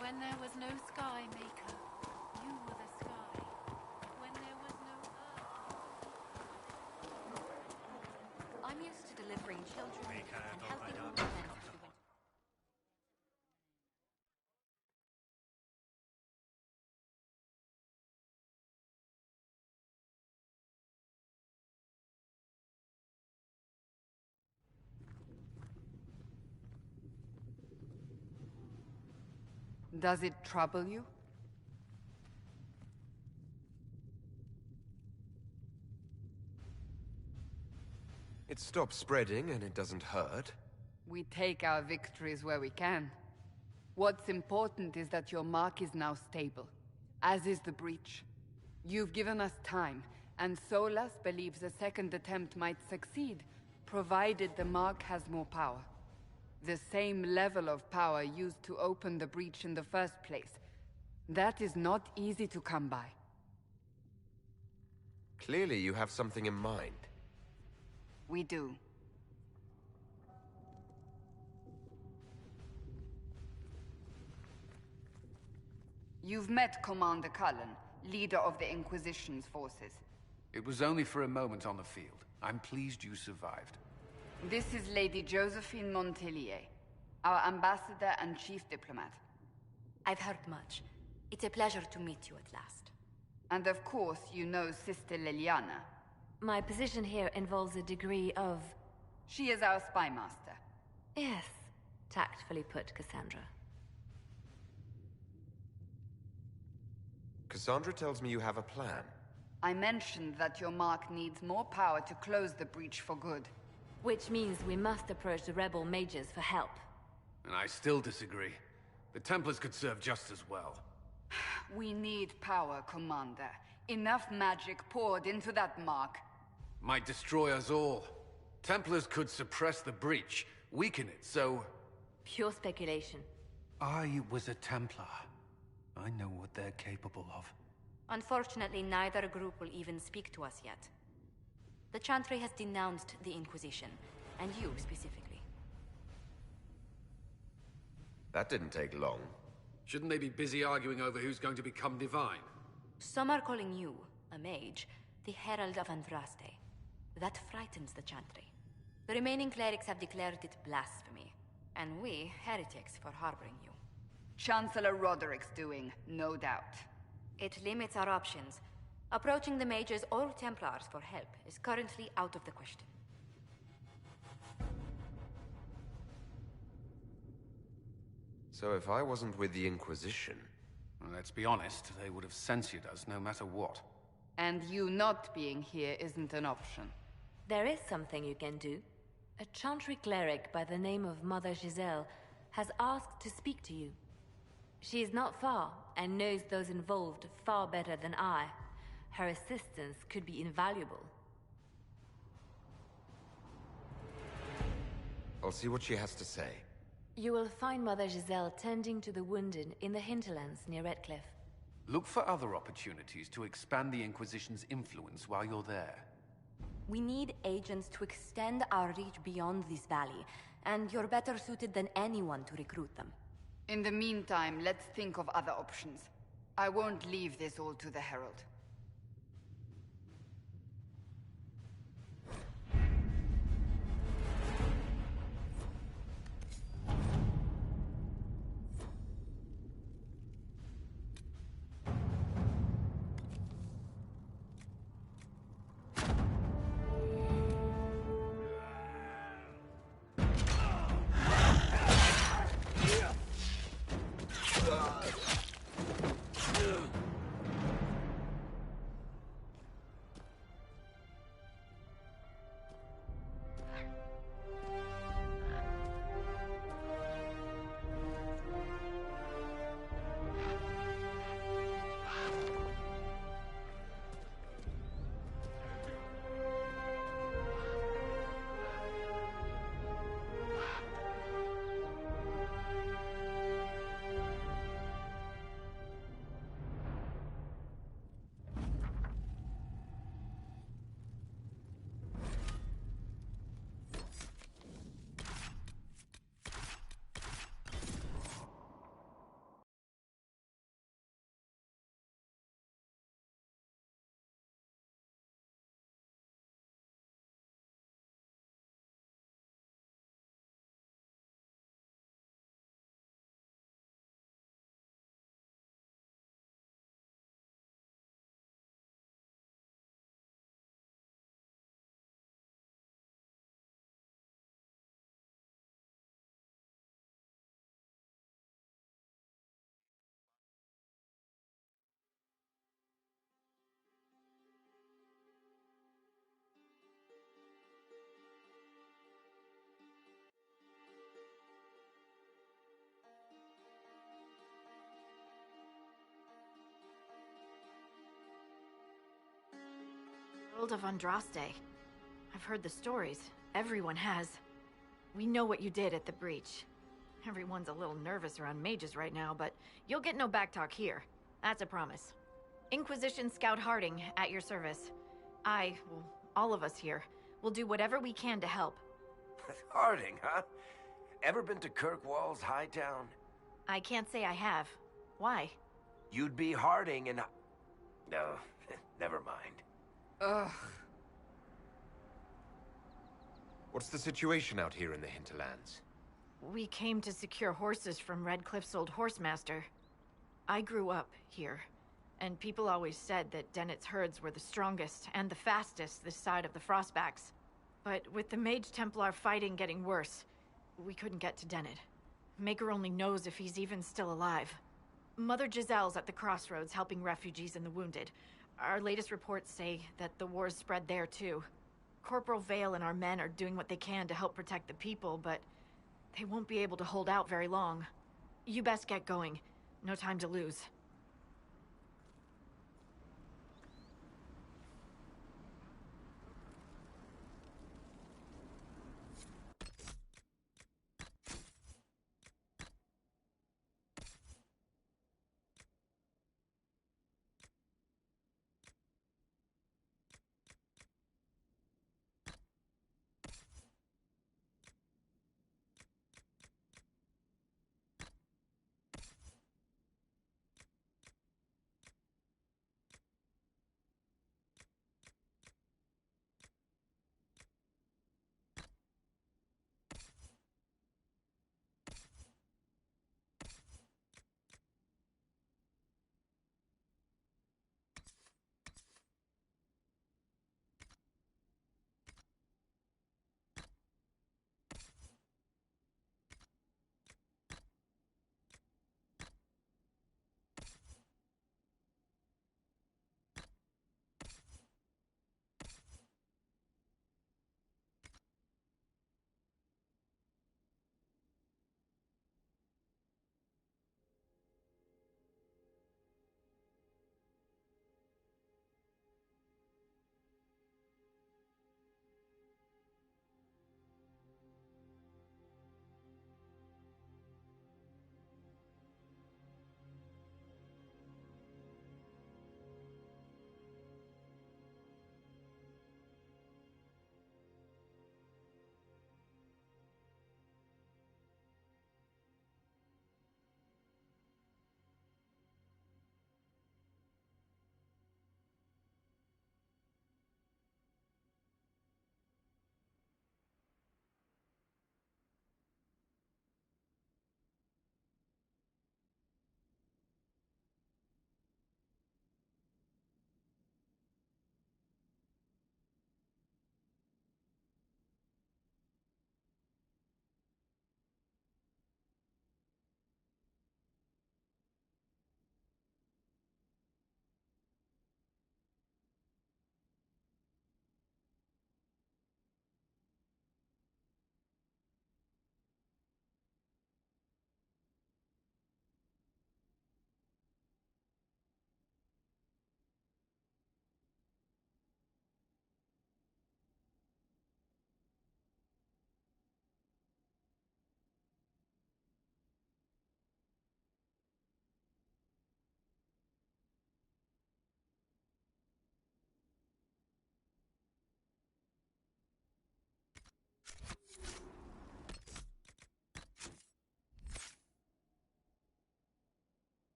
When there was no sky maker, you were the sky. When there was no earth. I'm used to delivering children and helping women through the winter. Does it trouble you? It stops spreading and it doesn't hurt. We take our victories where we can. What's important is that your mark is now stable, as is the breach. You've given us time, and Solas believes a second attempt might succeed, provided the mark has more power. The same level of power used to open the breach in the first place. That is not easy to come by. Clearly you have something in mind. We do. You've met Commander Cullen, leader of the Inquisition's forces. It was only for a moment on the field. I'm pleased you survived. This is Lady Josephine Montelier, our ambassador and chief diplomat. I've heard much. It's a pleasure to meet you at last. And of course, you know Sister Liliana. My position here involves a degree of... She is our spy master. Yes, tactfully put, Cassandra. Cassandra tells me you have a plan. I mentioned that your mark needs more power to close the breach for good. Which means we must approach the rebel mages for help. And I still disagree. The Templars could serve just as well. We need power, Commander. Enough magic poured into that mark. Might destroy us all. Templars could suppress the breach, weaken it, so... Pure speculation. I was a Templar. I know what they're capable of. Unfortunately, neither group will even speak to us yet. The Chantry has denounced the Inquisition, and you specifically. That didn't take long. Shouldn't they be busy arguing over who's going to become divine? Some are calling you, a mage, the Herald of Andraste. That frightens the Chantry. The remaining clerics have declared it blasphemy, and we, heretics, for harboring you. Chancellor Roderick's doing, no doubt. It limits our options. Approaching the mages or Templars for help is currently out of the question. So if I wasn't with the Inquisition... Well, let's be honest, they would have censored us no matter what. And you not being here isn't an option. There is something you can do. A Chantry cleric by the name of Mother Giselle has asked to speak to you. She is not far, and knows those involved far better than I. Her assistance could be invaluable. I'll see what she has to say. You will find Mother Giselle tending to the wounded in the hinterlands near Redcliffe. Look for other opportunities to expand the Inquisition's influence while you're there. We need agents to extend our reach beyond this valley, and you're better suited than anyone to recruit them. In the meantime, let's think of other options. I won't leave this all to the Herald. World of Andraste. I've heard the stories. Everyone has. We know what you did at the breach. Everyone's a little nervous around mages right now, but you'll get no backtalk here. That's a promise. Inquisition Scout Harding, at your service. Well, all of us here, will do whatever we can to help. Harding, huh? Ever been to Kirkwall's Hightown? I can't say I have. Why? You'd be Harding and... No, never mind. Ugh. What's the situation out here in the hinterlands? We came to secure horses from Redcliffe's old horsemaster. I grew up here, and people always said that Dennett's herds were the strongest and the fastest this side of the Frostbacks. But with the Mage Templar fighting getting worse, we couldn't get to Dennett. Maker only knows if he's even still alive. Mother Giselle's at the crossroads helping refugees and the wounded. Our latest reports say that the war's spread there too. Corporal Vale and our men are doing what they can to help protect the people, but they won't be able to hold out very long. You best get going. No time to lose.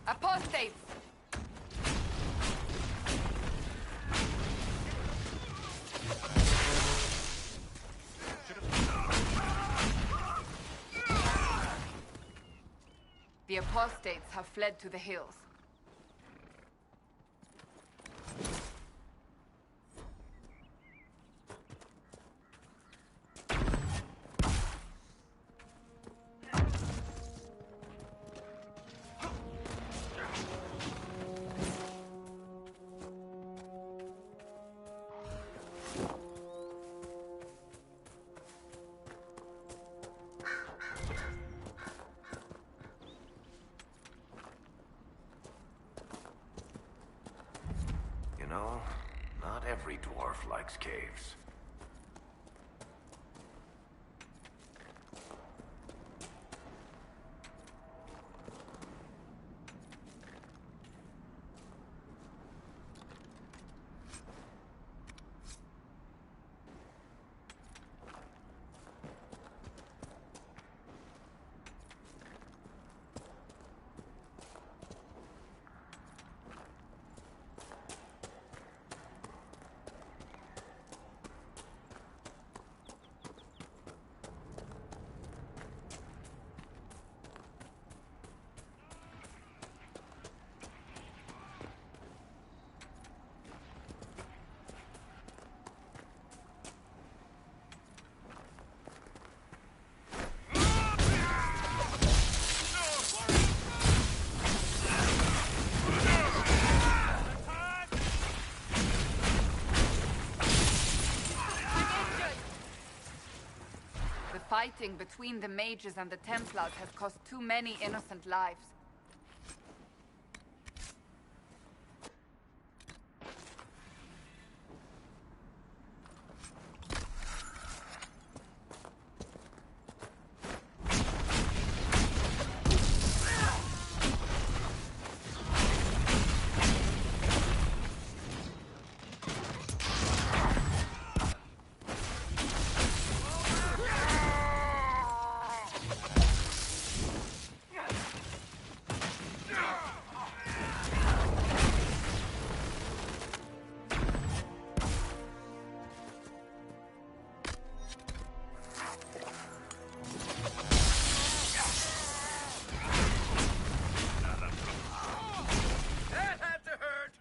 Apostates! The apostates have fled to the hills. You know, not every dwarf likes caves. Fighting between the mages and the Templars has cost too many innocent lives.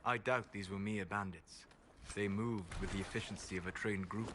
I doubt these were mere bandits. They moved with the efficiency of a trained group.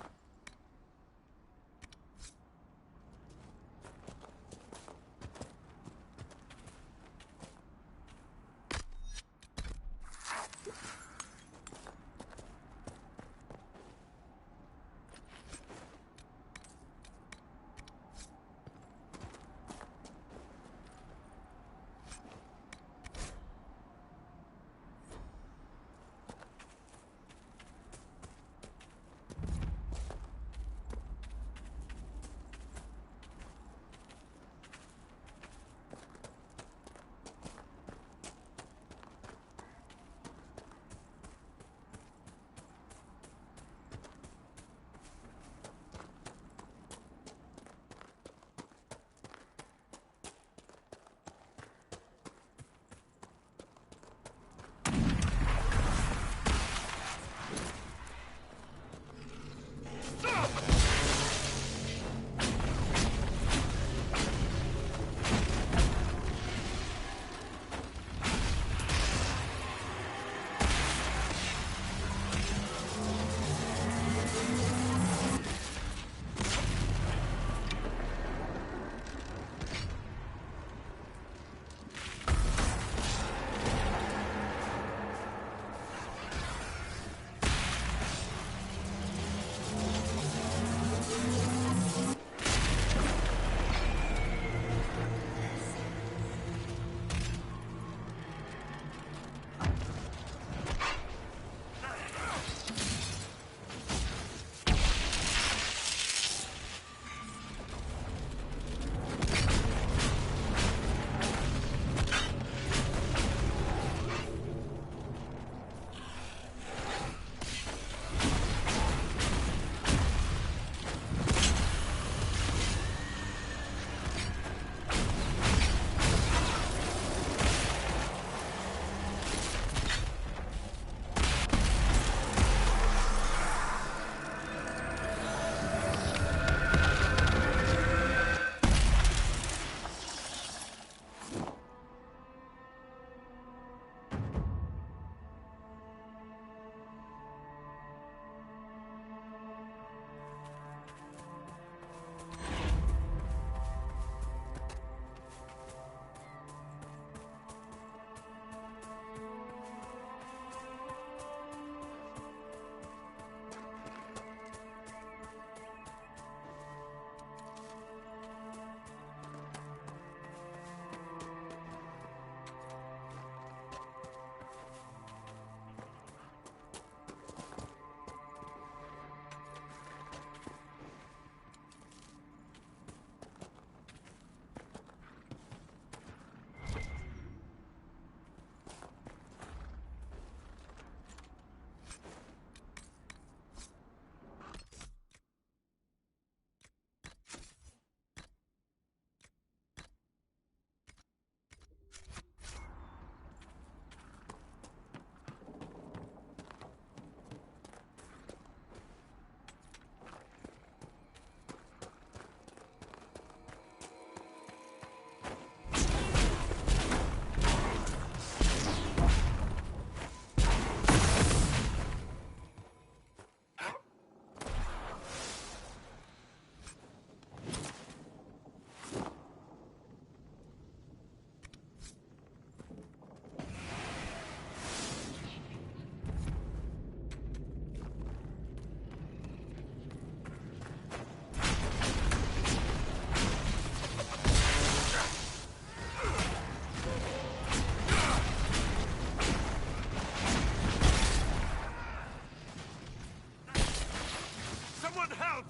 want help!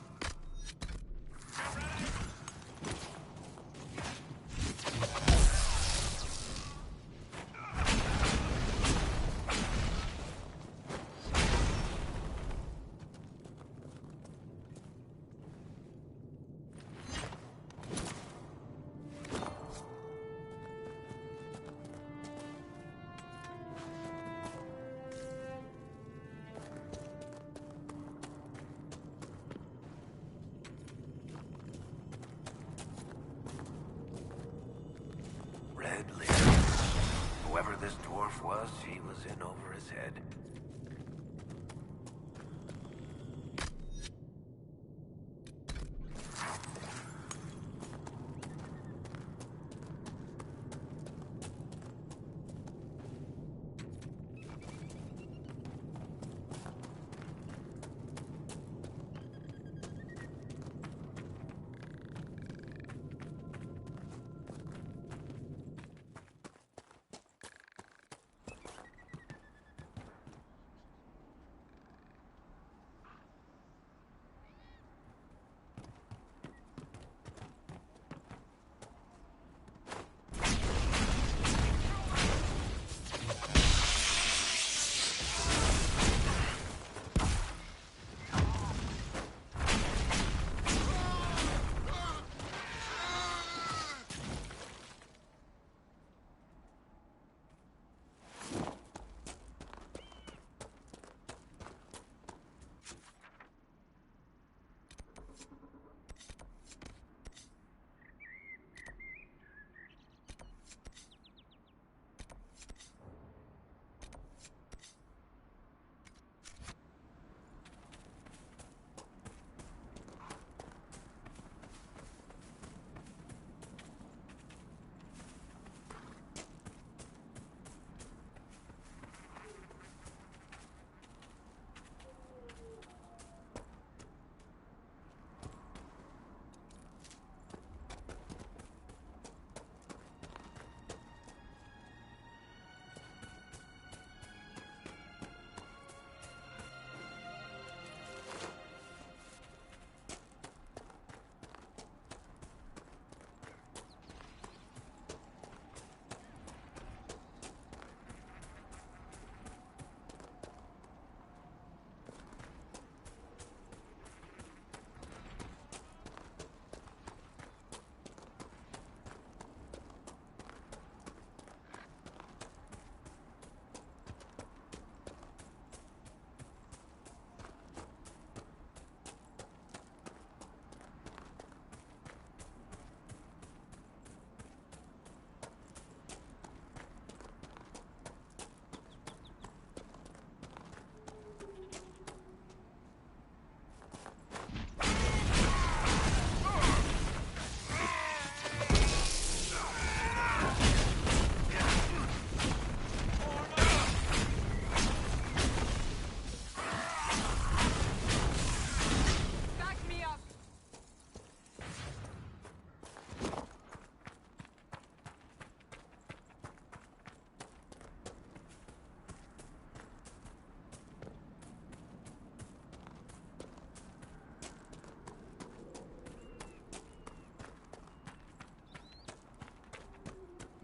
Red Lyrium. Whoever this dwarf was, he was in over his head.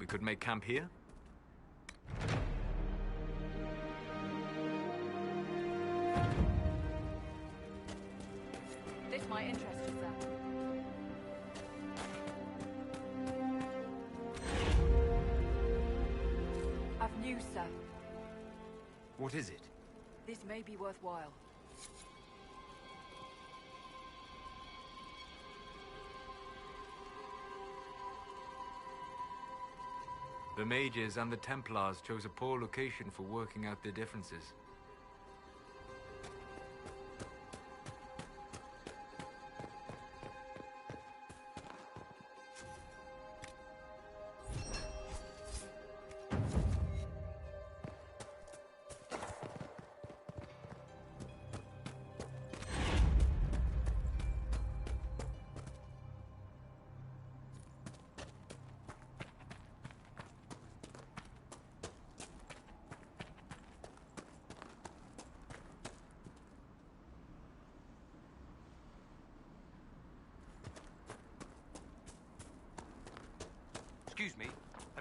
We could make camp here? This might interest you, sir. I've news, sir. What is it? This may be worthwhile. The mages and the Templars chose a poor location for working out their differences.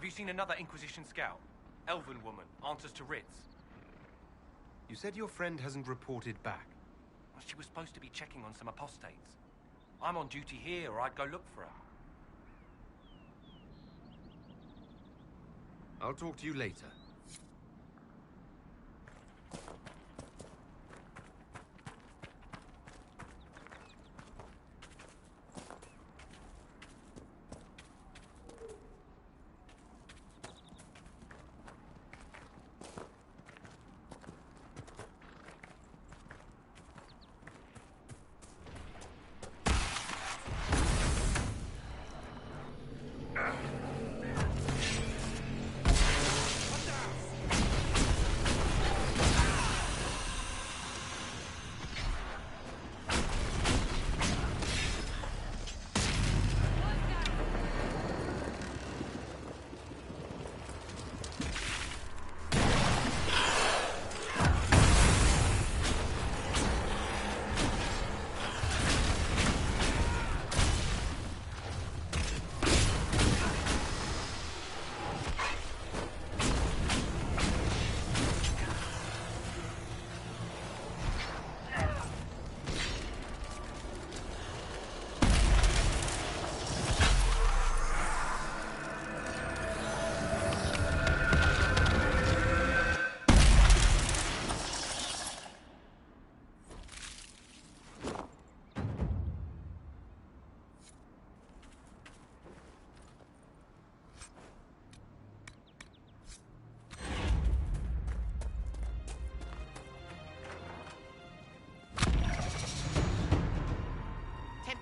Have you seen another Inquisition scout? Elven woman, answers to writs. You said your friend hasn't reported back. Well, she was supposed to be checking on some apostates. I'm on duty here, or I'd go look for her. I'll talk to you later.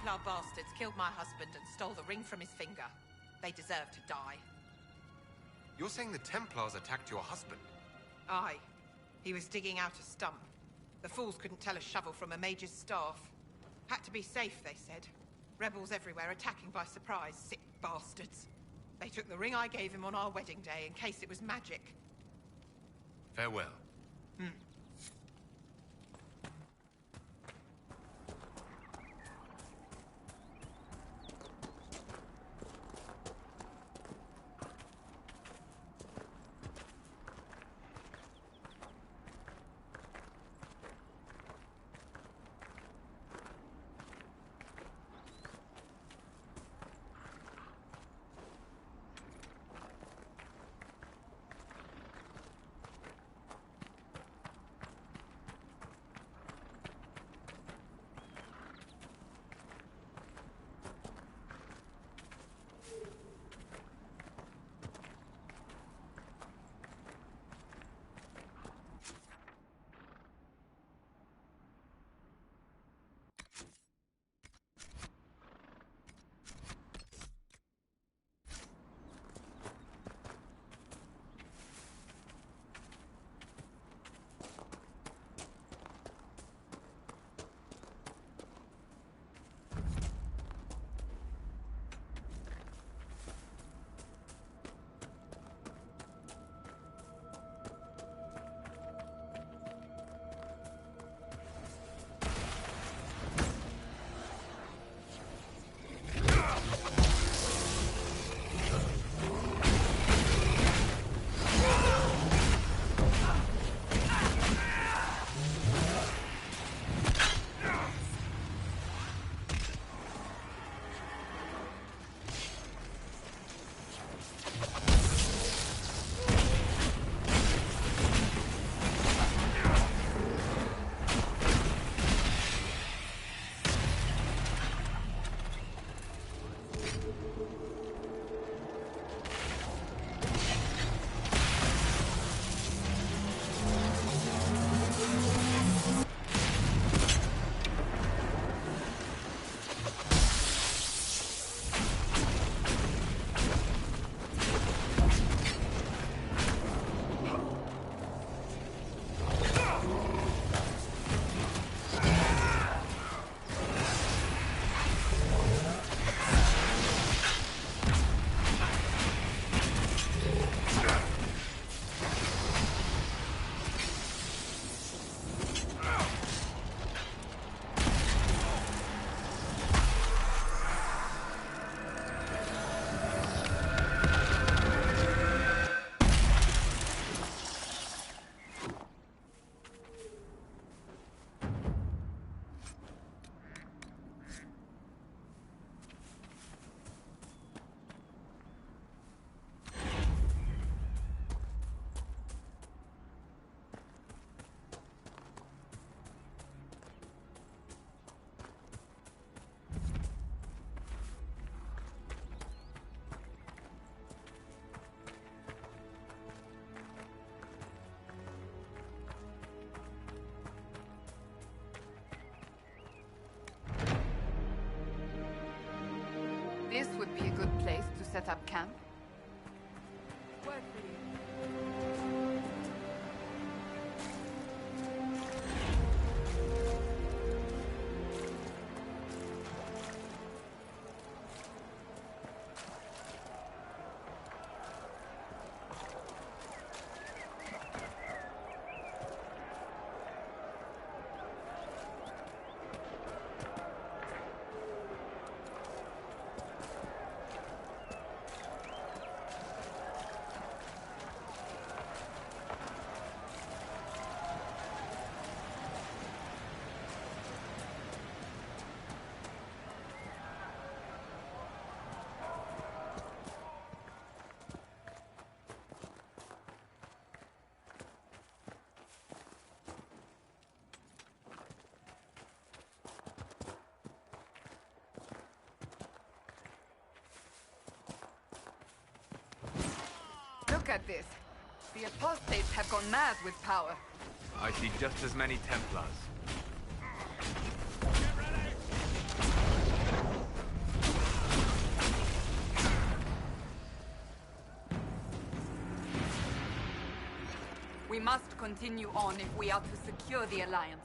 Templar bastards killed my husband and stole the ring from his finger. They deserve to die. You're saying the Templars attacked your husband? Aye. He was digging out a stump. The fools couldn't tell a shovel from a mage's staff. Had to be safe, they said. Rebels everywhere attacking by surprise, sick bastards. They took the ring I gave him on our wedding day in case it was magic. Farewell. set up camp? Word for you. Look at this. The apostates have gone mad with power. I see just as many Templars. We must continue on if we are to secure the Alliance.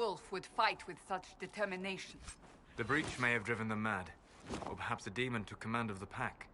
wolf would fight with such determination. The breach may have driven them mad. Or perhaps a demon took command of the pack.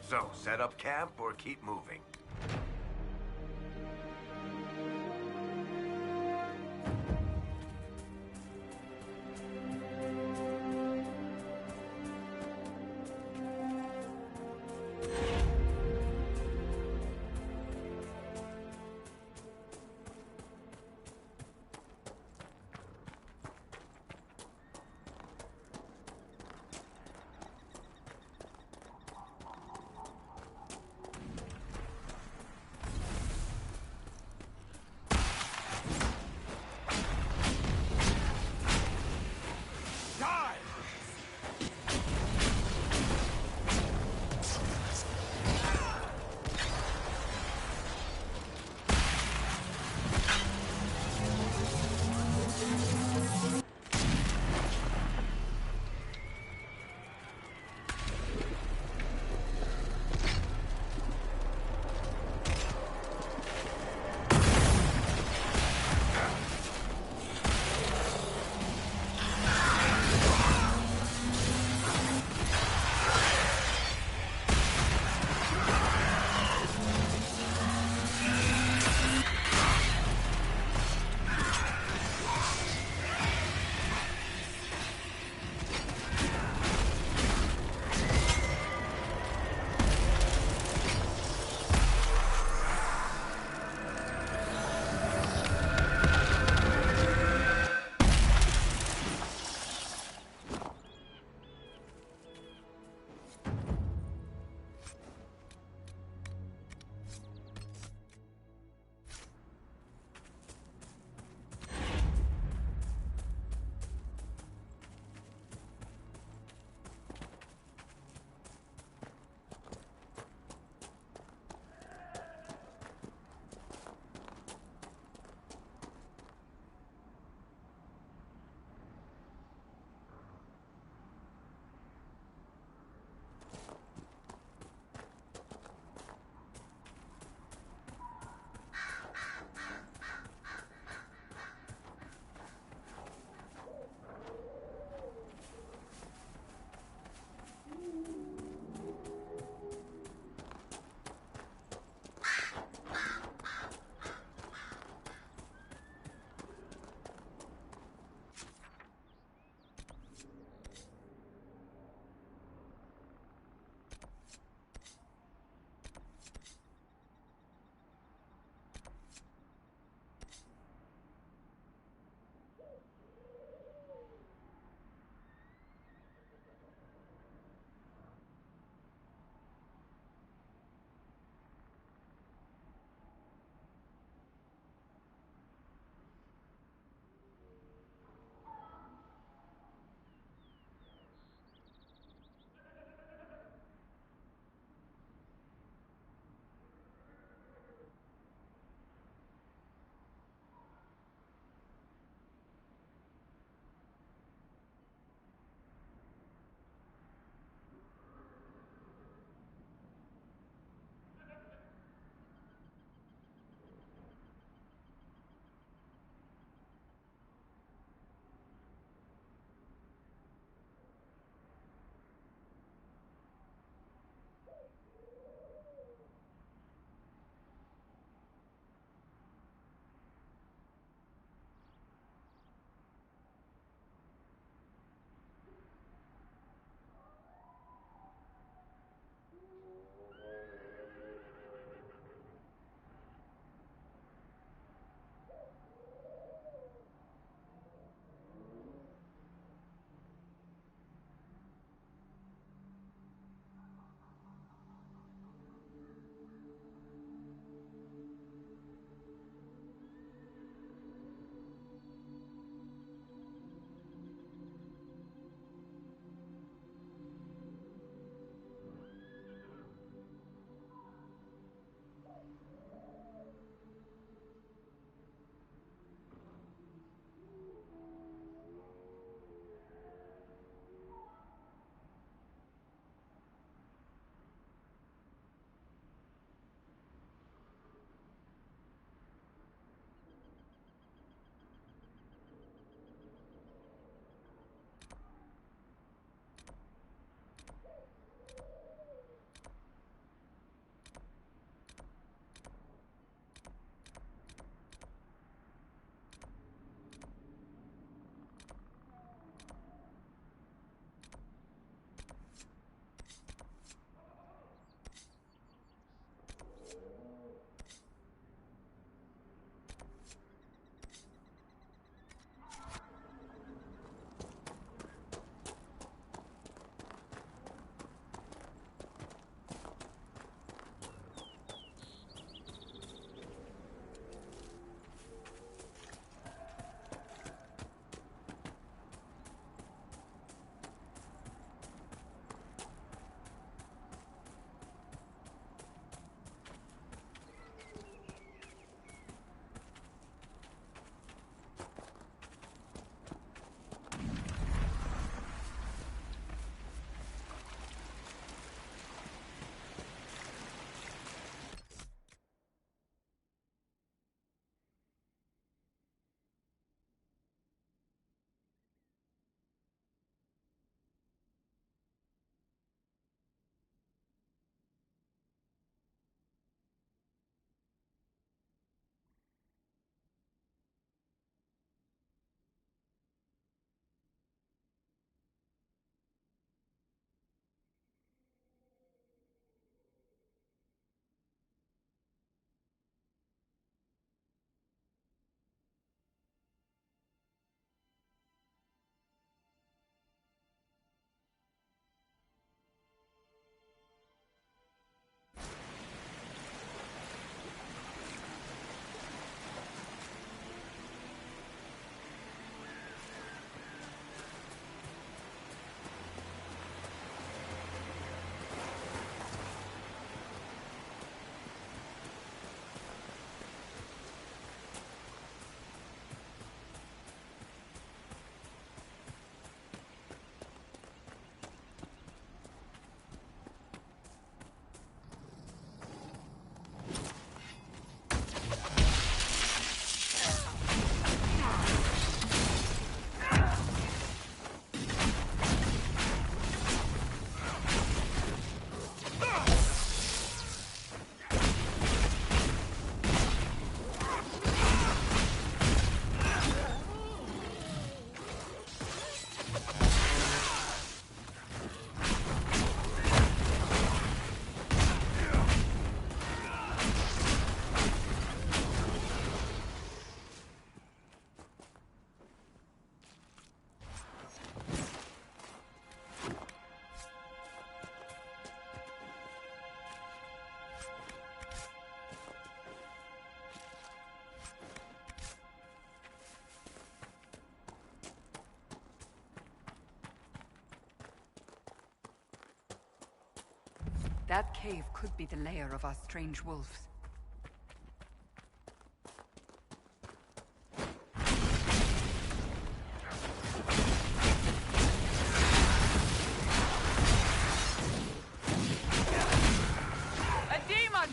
So, set up camp or keep moving? That cave could be the lair of our strange wolves. A demon!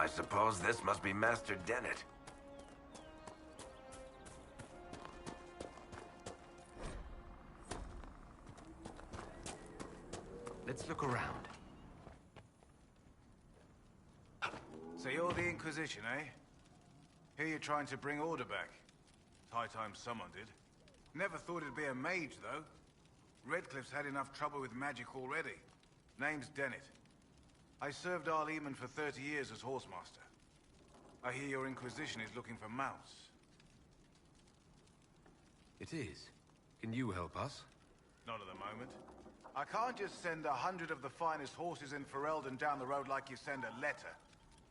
I suppose this must be Master Dennett. Let's look around. So you're the Inquisition, eh? Here you're trying to bring order back. It's high time someone did. Never thought it'd be a mage, though. Redcliffe's had enough trouble with magic already. Name's Dennett. I served Arleman for 30 years as Horsemaster. I hear your Inquisition is looking for mounts. It is. Can you help us? Not at the moment. I can't just send 100 of the finest horses in Ferelden down the road like you send a letter.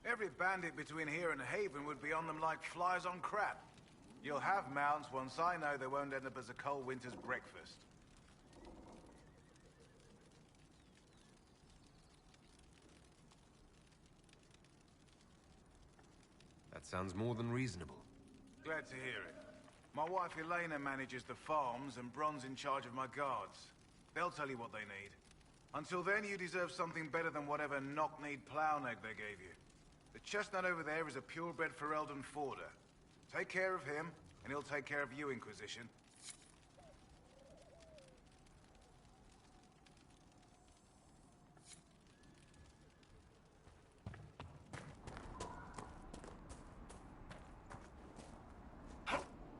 Every bandit between here and Haven would be on them like flies on crap. You'll have mounts once I know they won't end up as a cold winter's breakfast. That sounds more than reasonable. Glad to hear it. My wife Elena manages the farms and Bron's in charge of my guards. They'll tell you what they need. Until then, you deserve something better than whatever knock-kneed plow-neck they gave you. The chestnut over there is a purebred Ferelden forder. Take care of him, and he'll take care of you, Inquisition.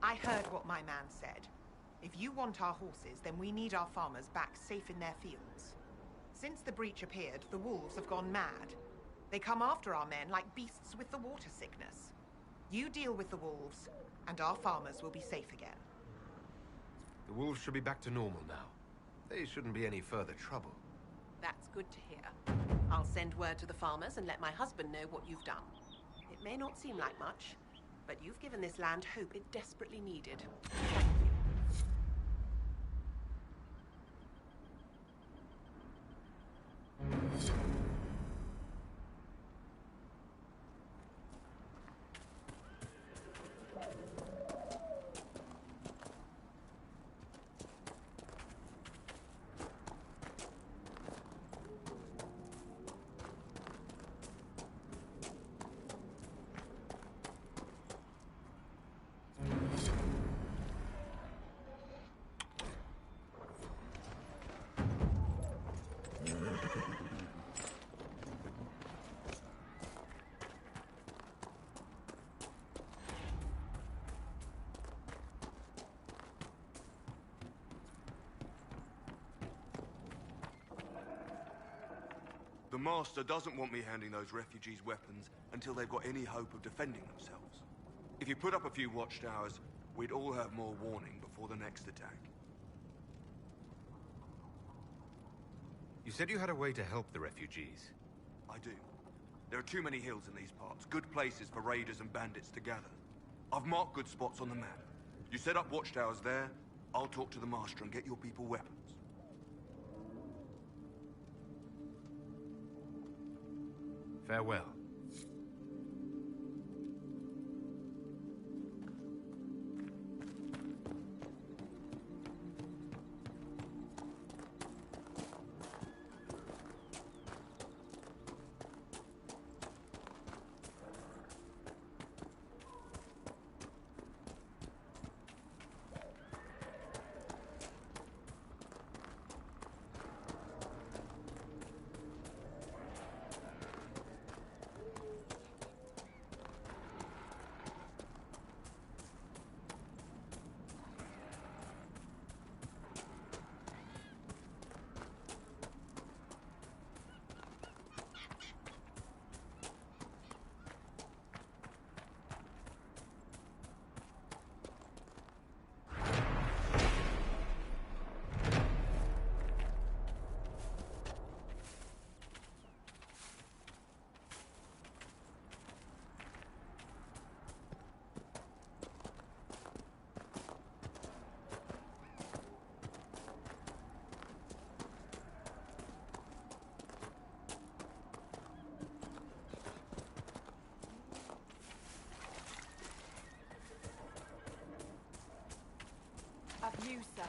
I heard what my man said. If you want our horses, then we need our farmers back safe in their fields. Since the breach appeared, the wolves have gone mad. They come after our men like beasts with the water sickness. You deal with the wolves, and our farmers will be safe again. The wolves should be back to normal now. They shouldn't be any further trouble. That's good to hear. I'll send word to the farmers and let my husband know what you've done. It may not seem like much, but you've given this land hope it desperately needed. Thank you. The Master doesn't want me handing those refugees weapons until they've got any hope of defending themselves. If you put up a few watchtowers, we'd all have more warning before the next attack. You said you had a way to help the refugees. I do. There are too many hills in these parts, good places for raiders and bandits to gather. I've marked good spots on the map. You set up watchtowers there, I'll talk to the Master and get your people weapons. Farewell. Of you, sir.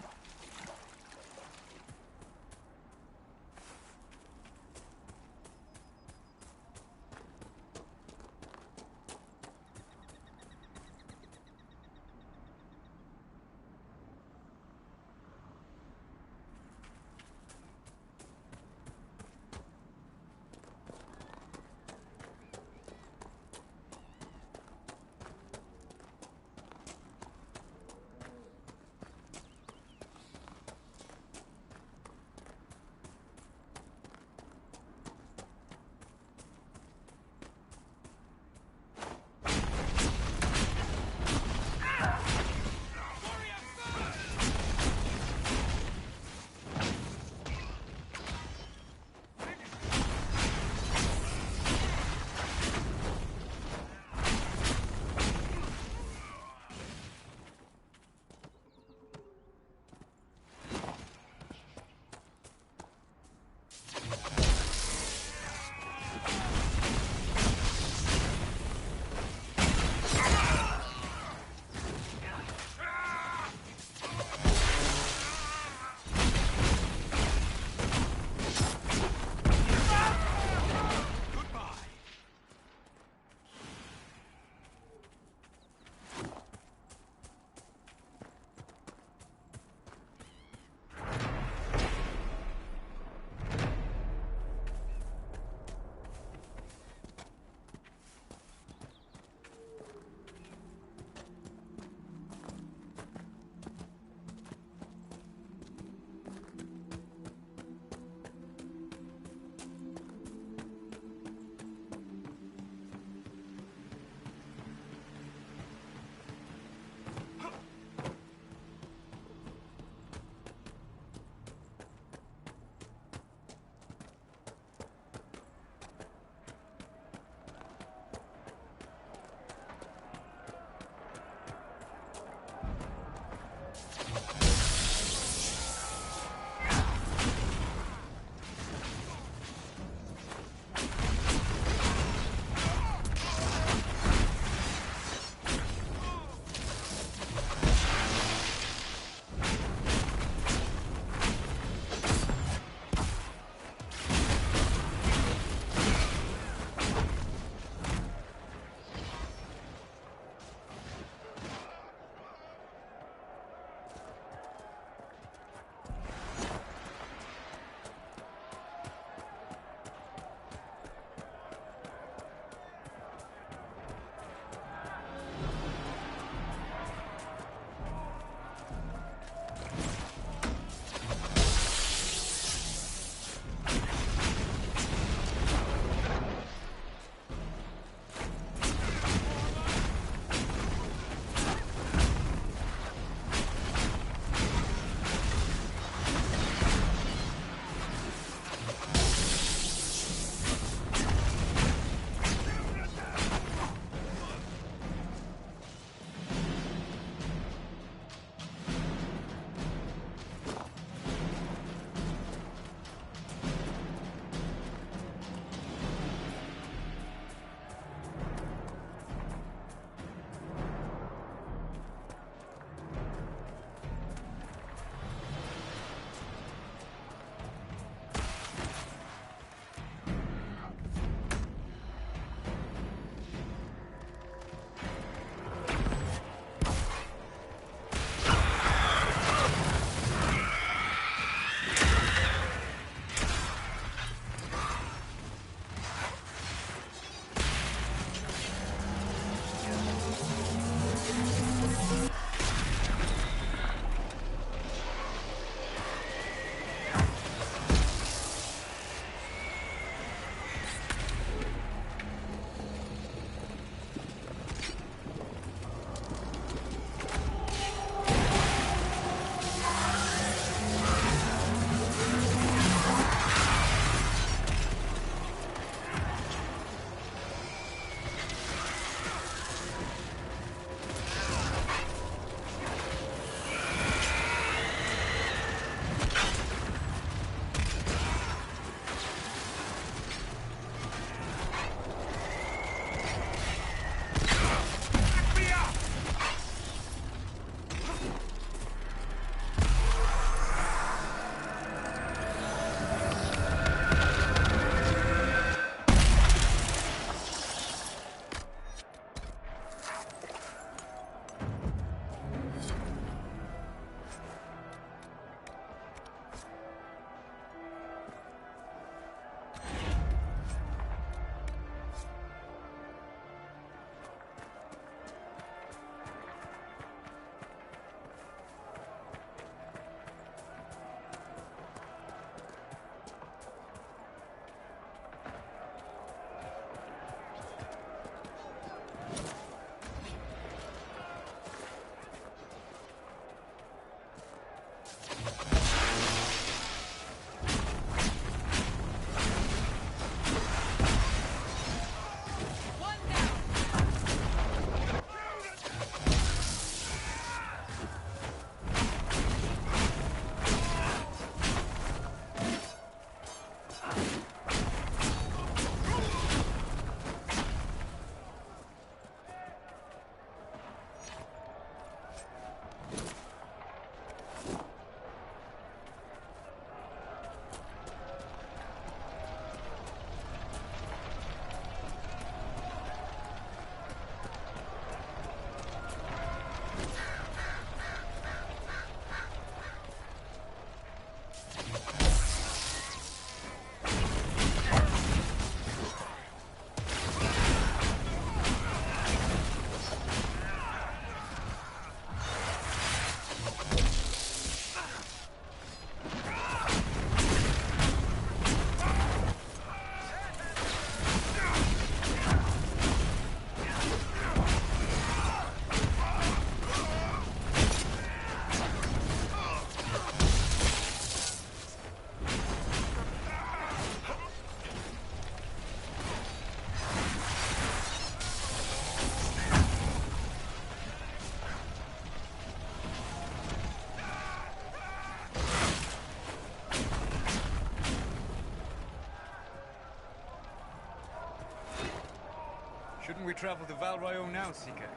Shouldn't we travel to Val Royeaux now, Seeker?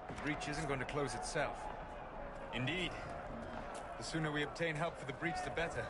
The breach isn't going to close itself. Indeed. The sooner we obtain help for the breach, the better.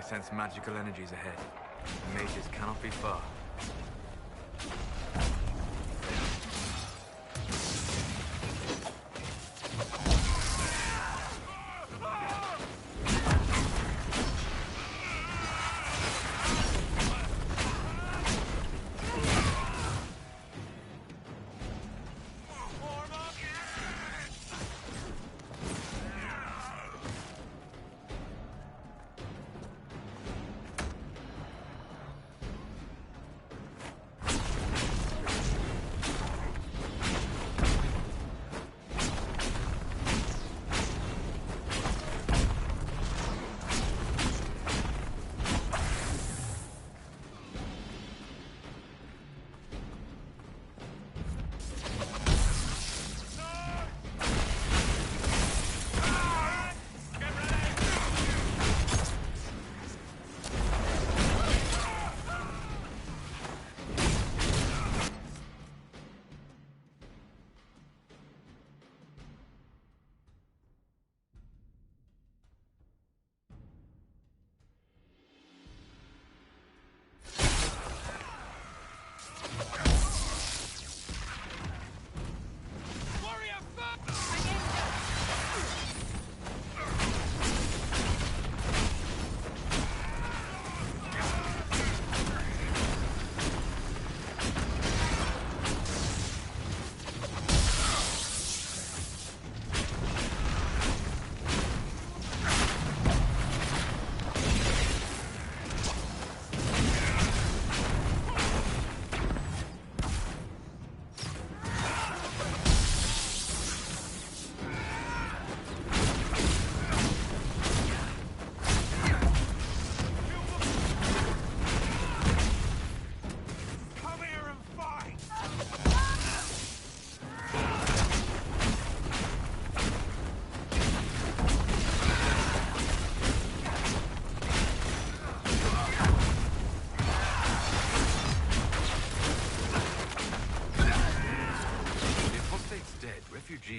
I sense magical energies ahead. The mages cannot be far.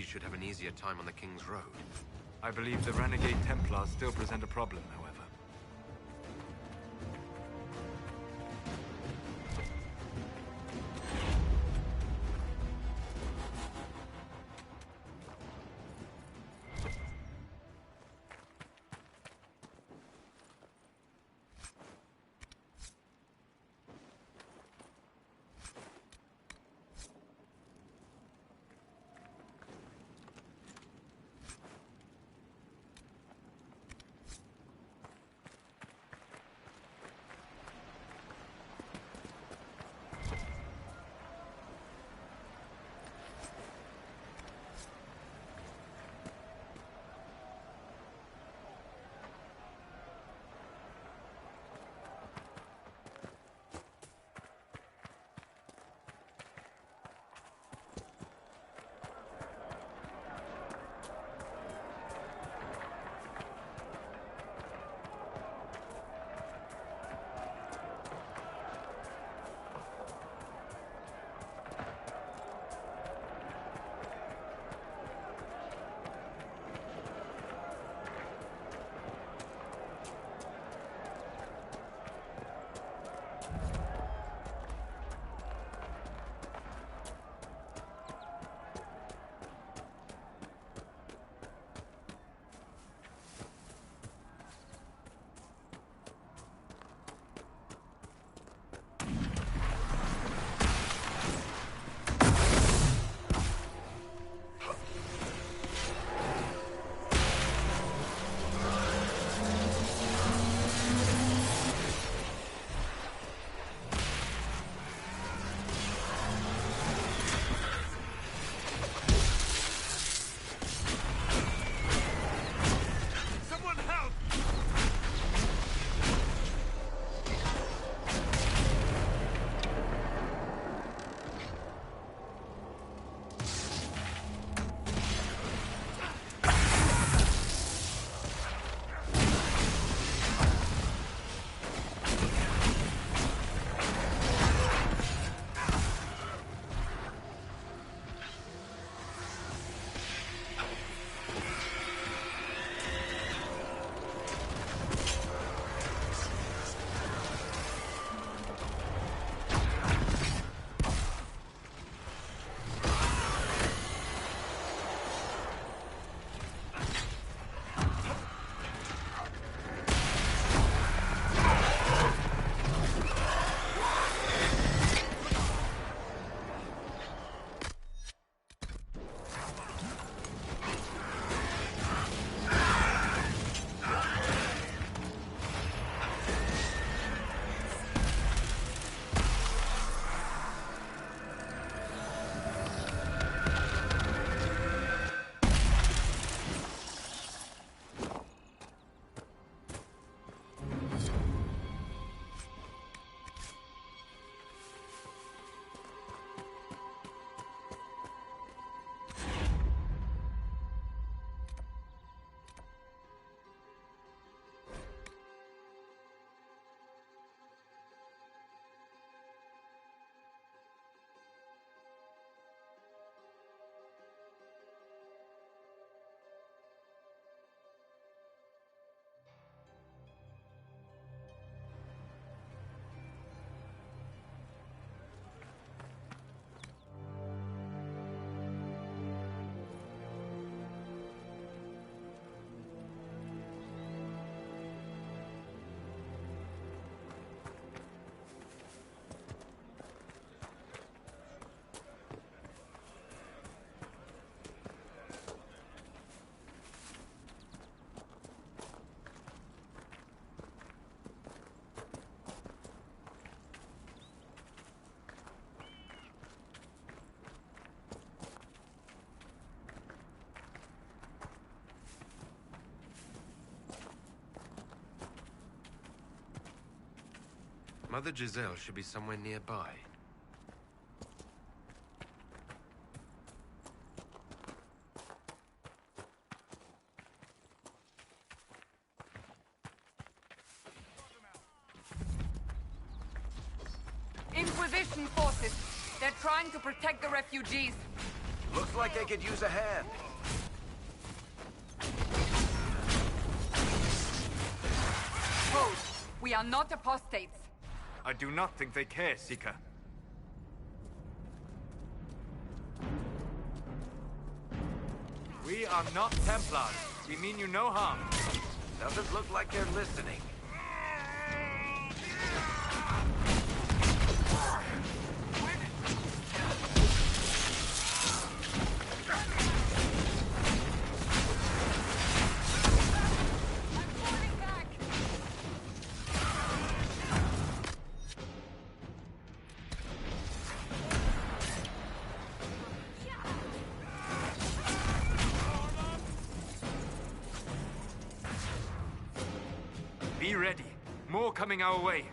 refugees should have an easier time on the King's Road. I believe the renegade Templars still present a problem, however. Mother Giselle should be somewhere nearby. Inquisition forces. They're trying to protect the refugees. Looks like they could use a hand. Hold! We are not apostates. I do not think they care, Seeker. We are not Templars. We mean you no harm. Doesn't look like they're listening. Be ready. More coming our way.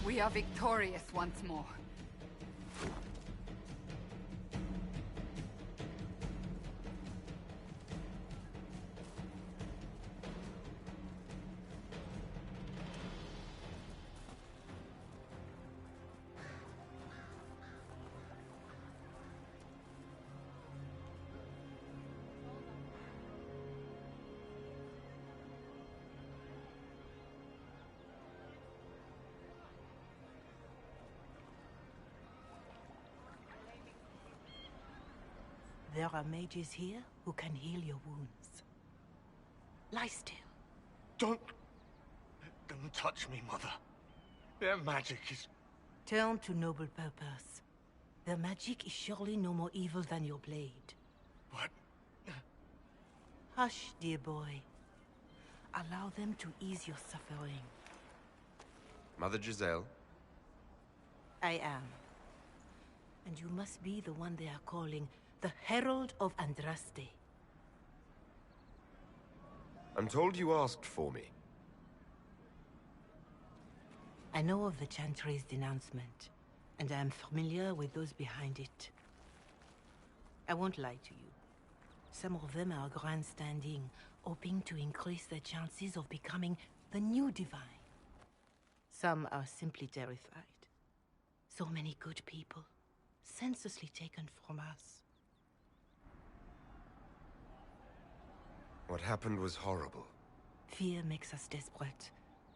We are victorious once more. There are mages here who can heal your wounds. Lie still. Don't touch me, Mother. Their magic is... Turn to noble purpose. Their magic is surely no more evil than your blade. What? Hush, dear boy. Allow them to ease your suffering. Mother Giselle? I am. And you must be the one they are calling the Herald of Andraste. I'm told you asked for me. I know of the Chantry's denouncement, and I am familiar with those behind it. I won't lie to you. Some of them are grandstanding, hoping to increase their chances of becoming the new divine. Some are simply terrified. So many good people, senselessly taken from us. What happened was horrible. Fear makes us desperate,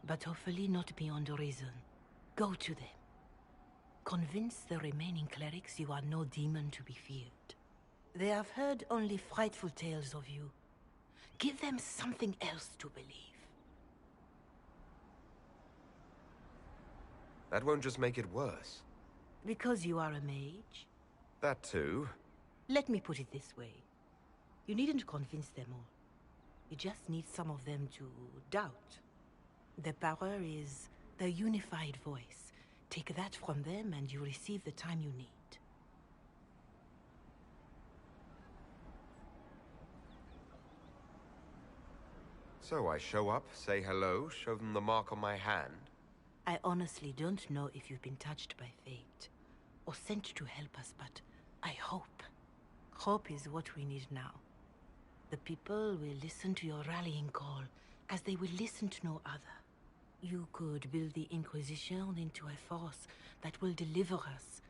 but hopefully not beyond reason. Go to them. Convince the remaining clerics you are no demon to be feared. They have heard only frightful tales of you. Give them something else to believe. That won't just make it worse. Because you are a mage? That too. Let me put it this way. You needn't convince them all. You just need some of them to doubt. Their power is their unified voice. Take that from them and you receive the time you need. So I show up, say hello, show them the mark on my hand. I honestly don't know if you've been touched by fate, or sent to help us, but I hope. Hope is what we need now. The people will listen to your rallying call, as they will listen to no other. You could build the Inquisition into a force that will deliver us,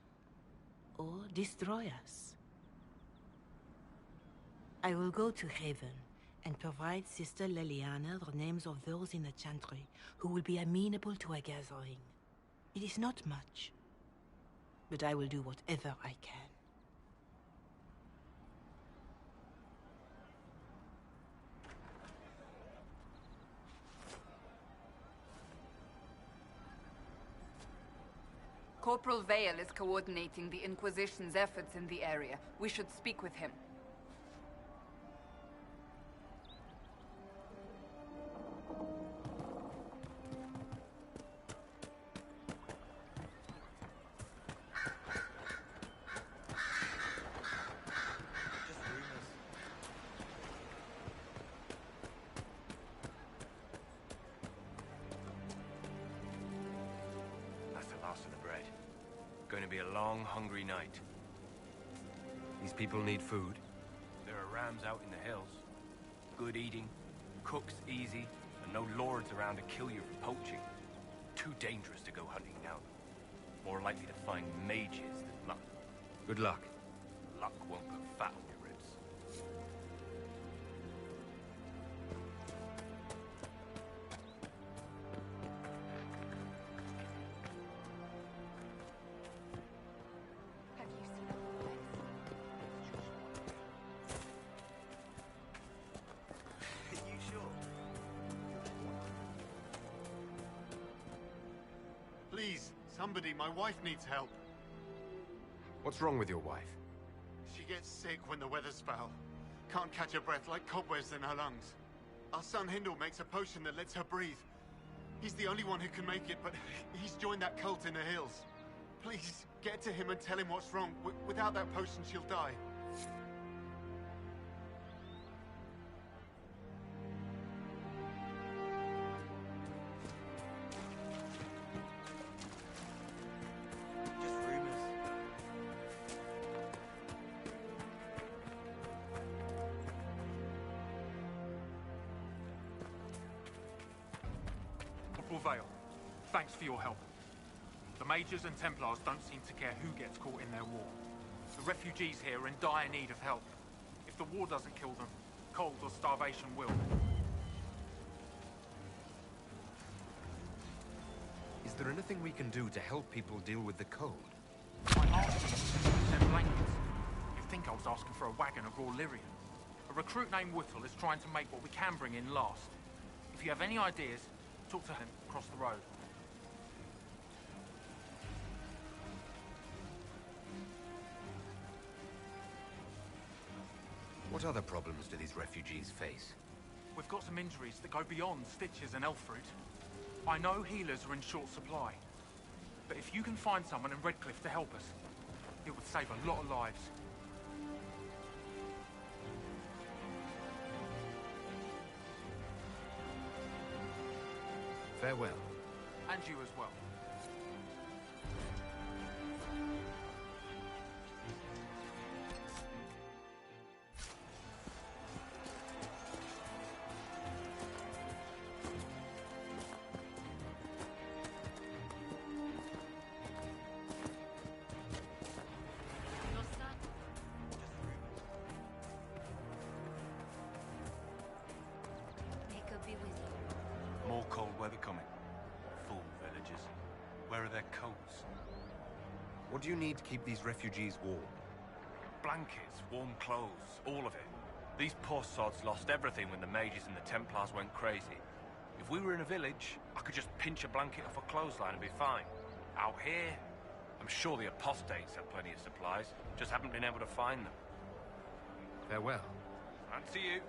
or destroy us. I will go to Haven, and provide Sister Leliana the names of those in the Chantry who will be amenable to a gathering. It is not much, but I will do whatever I can. Corporal Vale is coordinating the Inquisition's efforts in the area. We should speak with him. Going to be a long, hungry night. These people need food? There are rams out in the hills. Good eating, cooks easy, and no lords around to kill you for poaching. Too dangerous to go hunting now. More likely to find mages than luck. Good luck. Luck won't put fat on your ribs. Please, somebody, my wife needs help. What's wrong with your wife? She gets sick when the weather's foul. Can't catch her breath like cobwebs in her lungs. Our son Hindle makes a potion that lets her breathe. He's the only one who can make it, but he's joined that cult in the hills. Please, get to him and tell him what's wrong. Without that potion, she'll die. Vale, thanks for your help. The Mages and Templars don't seem to care who gets caught in their war. The refugees here are in dire need of help. If the war doesn't kill them, cold or starvation will. Is there anything we can do to help people deal with the cold? I asked them to send blankets. You'd think I was asking for a wagon of raw lyrium. A recruit named Whittle is trying to make what we can bring in last. If you have any ideas, talk to him across the road. What other problems do these refugees face? We've got some injuries that go beyond stitches and elf fruit. I know healers are in short supply, but if you can find someone in Redcliffe to help us, it would save a lot of lives. Farewell. And you as well. More cold weather coming. Fool villagers. Where are their coats? What do you need to keep these refugees warm? Blankets, warm clothes, all of it. These poor sods lost everything when the Mages and the Templars went crazy. If we were in a village, I could just pinch a blanket off a clothesline and be fine. Out here, I'm sure the apostates have plenty of supplies, just haven't been able to find them. Farewell. And to you.